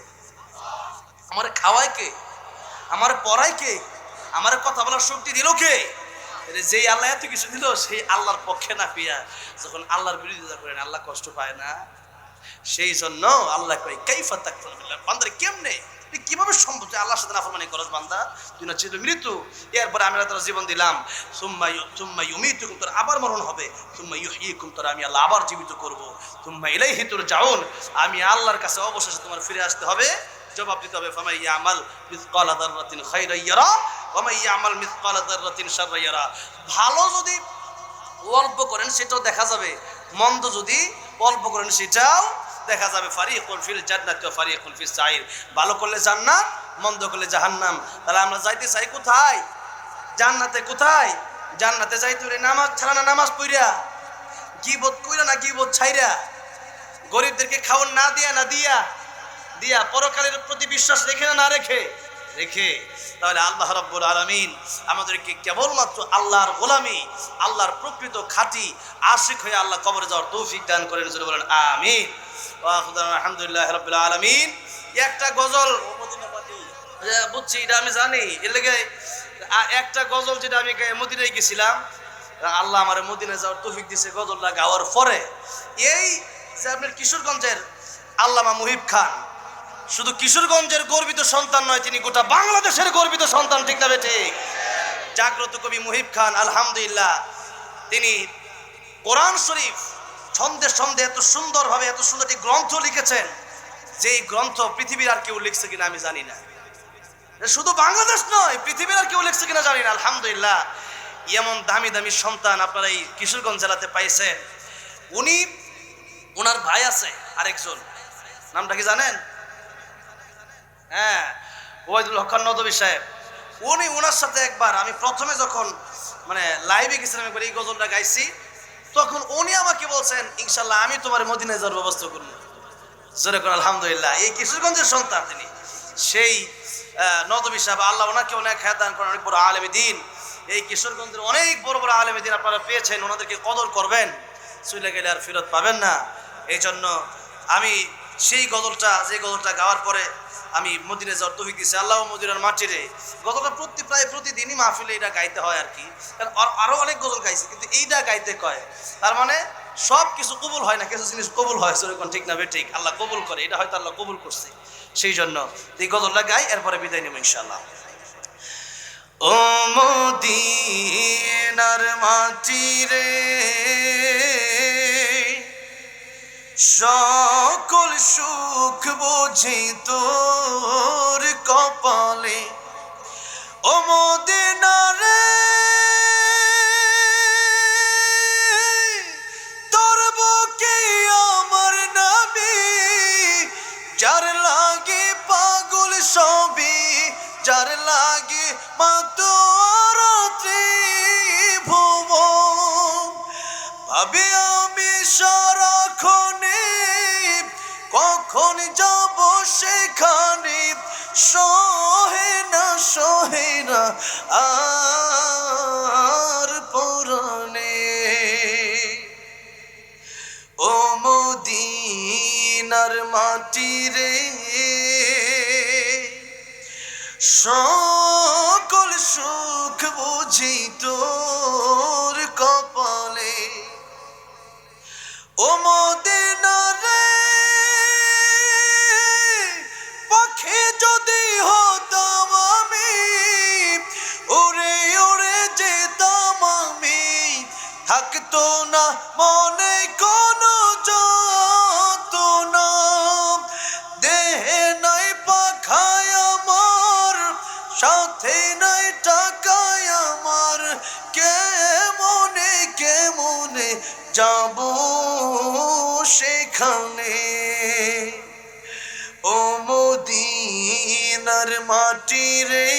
আমার খাওয়ায় কে? আমার পড়ায় কে? আমার কথা বলার শক্তি দিল কে? যেই আল্লাহ এত কিছু দিল, সেই আল্লাহর পক্ষে না পেয়া যখন আল্লাহর বিরোধিতা করেন, আল্লাহ কষ্ট পায় না? সেই জন্য আল্লাহ কয় কাইফা তাকফুরুনা বিল্লাহ, বান্দারে কেমনে, তুই কিভাবে সম্ভব যে আল্লাহর সাথে নাফরমানি করস বান্দা? তুই না ছিল মৃত্যু, এরপরে আমি তোর জীবন দিলাম, সুম্মা ইউমীতুকুম, তোর আবার মরণ হবে, সুম্মা ইউহয়িকুম, তোর আমি আল্লাহ আবার জীবিত করব, সুম্মা ইলাইহি তুরজাউন, আমি আল্লাহর কাছে অবশেষে তোমার ফিরে আসতে হবে, জবাব দিতে হবে। ফামান ইয়ামাল মিসকালা যাররাতিন খায়রান ইয়ারা ওয়া মান ইয়ামাল মিসকালা যাররাতিন শাররান ইয়ারা। ভালো যদি অল্প করেন সেটাও দেখা যাবে, মন্দ যদি অল্প করেন সেটাও দেখা যাবে। ফারিকুন ফিল জান্নাতি ওয়া ফারিকুন ফিস সাইর। ভালো করলে জান্নাত, মন্দ করলে জাহান্নাম। তাহলে আমরা যাইতে চাই কোথায়? জান্নাতে। কোথায়? জান্নাতে যাইতে হলে নামাজ ছাড়া না, নামাজ পড়িয়া, গীবত কইরা না গীবত ছাইরা, গরিবদেরকে খাওয়ান না দিয়া না দিয়া দিয়া, পরকালের প্রতি বিশ্বাস রেখে না রেখে রেখে, তাহলে আল্লাহ রাব্বুল আলামিন আমাদেরকে কেবলমাত্র আল্লাহর গোলামি, আল্লাহর প্রকৃত খাঁটি আশিক হয়ে আল্লাহ কবরে যাওয়ার তৌফিক দান করেন। জোরে বলেন আমিন। আলহামদুলিল্লাহ রাব্বিল আলামিন। একটা গজল বুঝছি, এটা আমি জানি, এর লেগে একটা গজল যেটা আমি মদিনায় গেছিলাম, আল্লাহ আমার মদিনায় যাওয়ার তৌফিক দিয়েছে। গজলটা গাওয়ার পরে এই যে আপনার কিশোরগঞ্জের আল্লামা মুহিব খান শুধু কিশোরগঞ্জের গর্বিত সন্তান নয়, তিনি গোটা বাংলাদেশের গর্বিত সন্তান। ঠিক না ঠিক? জাগ্রত কবি মুহিব খান, আলহামদুলিল্লাহ, তিনি কোরআন শরীফ ছন্দে ছন্দে এত সুন্দরভাবে, এত সুন্দর একটি গ্রন্থ লিখেছেন, যেই গ্রন্থ পৃথিবীর আর কেউ লিখছে কিনা আমি জানি না। শুধু বাংলাদেশ নয়, পৃথিবীর আর কেউ লিখছে কিনা জানি না। আলহামদুলিল্লাহ, এমন দামি দামি সন্তান আপনারা এই কিশোরগঞ্জ জেলাতে পাইছেন। উনি, ওনার ভাই আছে আরেকজন, নামটা কি জানেন? হ্যাঁ, ওয়াইদুল হক নদভী সাহেব। উনি, ওনার সাথে একবার আমি প্রথমে যখন মানে লাইভে গেছিলাম, একবার এই গজলটা গাইছি, তখন উনি আমাকে বলছেন, ইনশাল্লাহ আমি তোমার মদিনায় যাওয়ার ব্যবস্থা করবো। জোরে করে আলহামদুলিল্লাহ। এই কিশোরগঞ্জের সন্তান তিনি, সেই নদভী সাহেব, আল্লাহ ওনাকে অনেক হায়াত দান করেন, অনেক বড় আলেম দ্বীন। এই কিশোরগঞ্জের অনেক বড় বড় আলেম দ্বীন আপনারা পেয়েছেন, ওনাদেরকে কদর করবেন, চলে গেলে আর ফেরত পাবেন না। এই জন্য আমি সেই গজলটা, যে গজলটা গাওয়ার পরে আমি মদিনায় যাওয়ার তৌফিক দিয়েছি, আল্লাহ মদিনার মাটিরে, গজলটা প্রায় প্রতিদিনই মাহফিলে এটা গাইতে হয় আর কি। আরো অনেক গজল গাইছি, কিন্তু এইটা গাইতে কয়, তার মানে সব কিছু কবুল হয় না, কিছু জিনিস কবুল হয়। সেরকম ঠিক না ঠিক? আল্লাহ কবুল করে, এটা হয়তো আল্লাহ কবুল করছে। সেই জন্য এই গজলটা গাই, এরপরে বিদায় নেব ইনশাআল্লাহ। ও মদিনার মাটি রে, সকল সুখ বুঝি তোর কপালে ও মদিনা রে তোর বুকে আমার নবী যার লাগে পাগল সবই যার লাগে মাতোয়ার ত্রিভুবন ভাবি আমি সারাক্ষণে কখন যাব সেখানে সহে না আর পরাণে ও মদিনার মাটি রে সকল সুখ বুঝি তোর কপালে ও মদিনা রে পাখি যদি হতাম আমি উড়ে উড়ে যেতাম আমি থাকতো না মনে কোনো যন্ত্রণা দেহে নাই পাখায় আমার সাথে নাই টাকায় আমার কেমনে যাব সেখানে ও মদিনার মাটি রে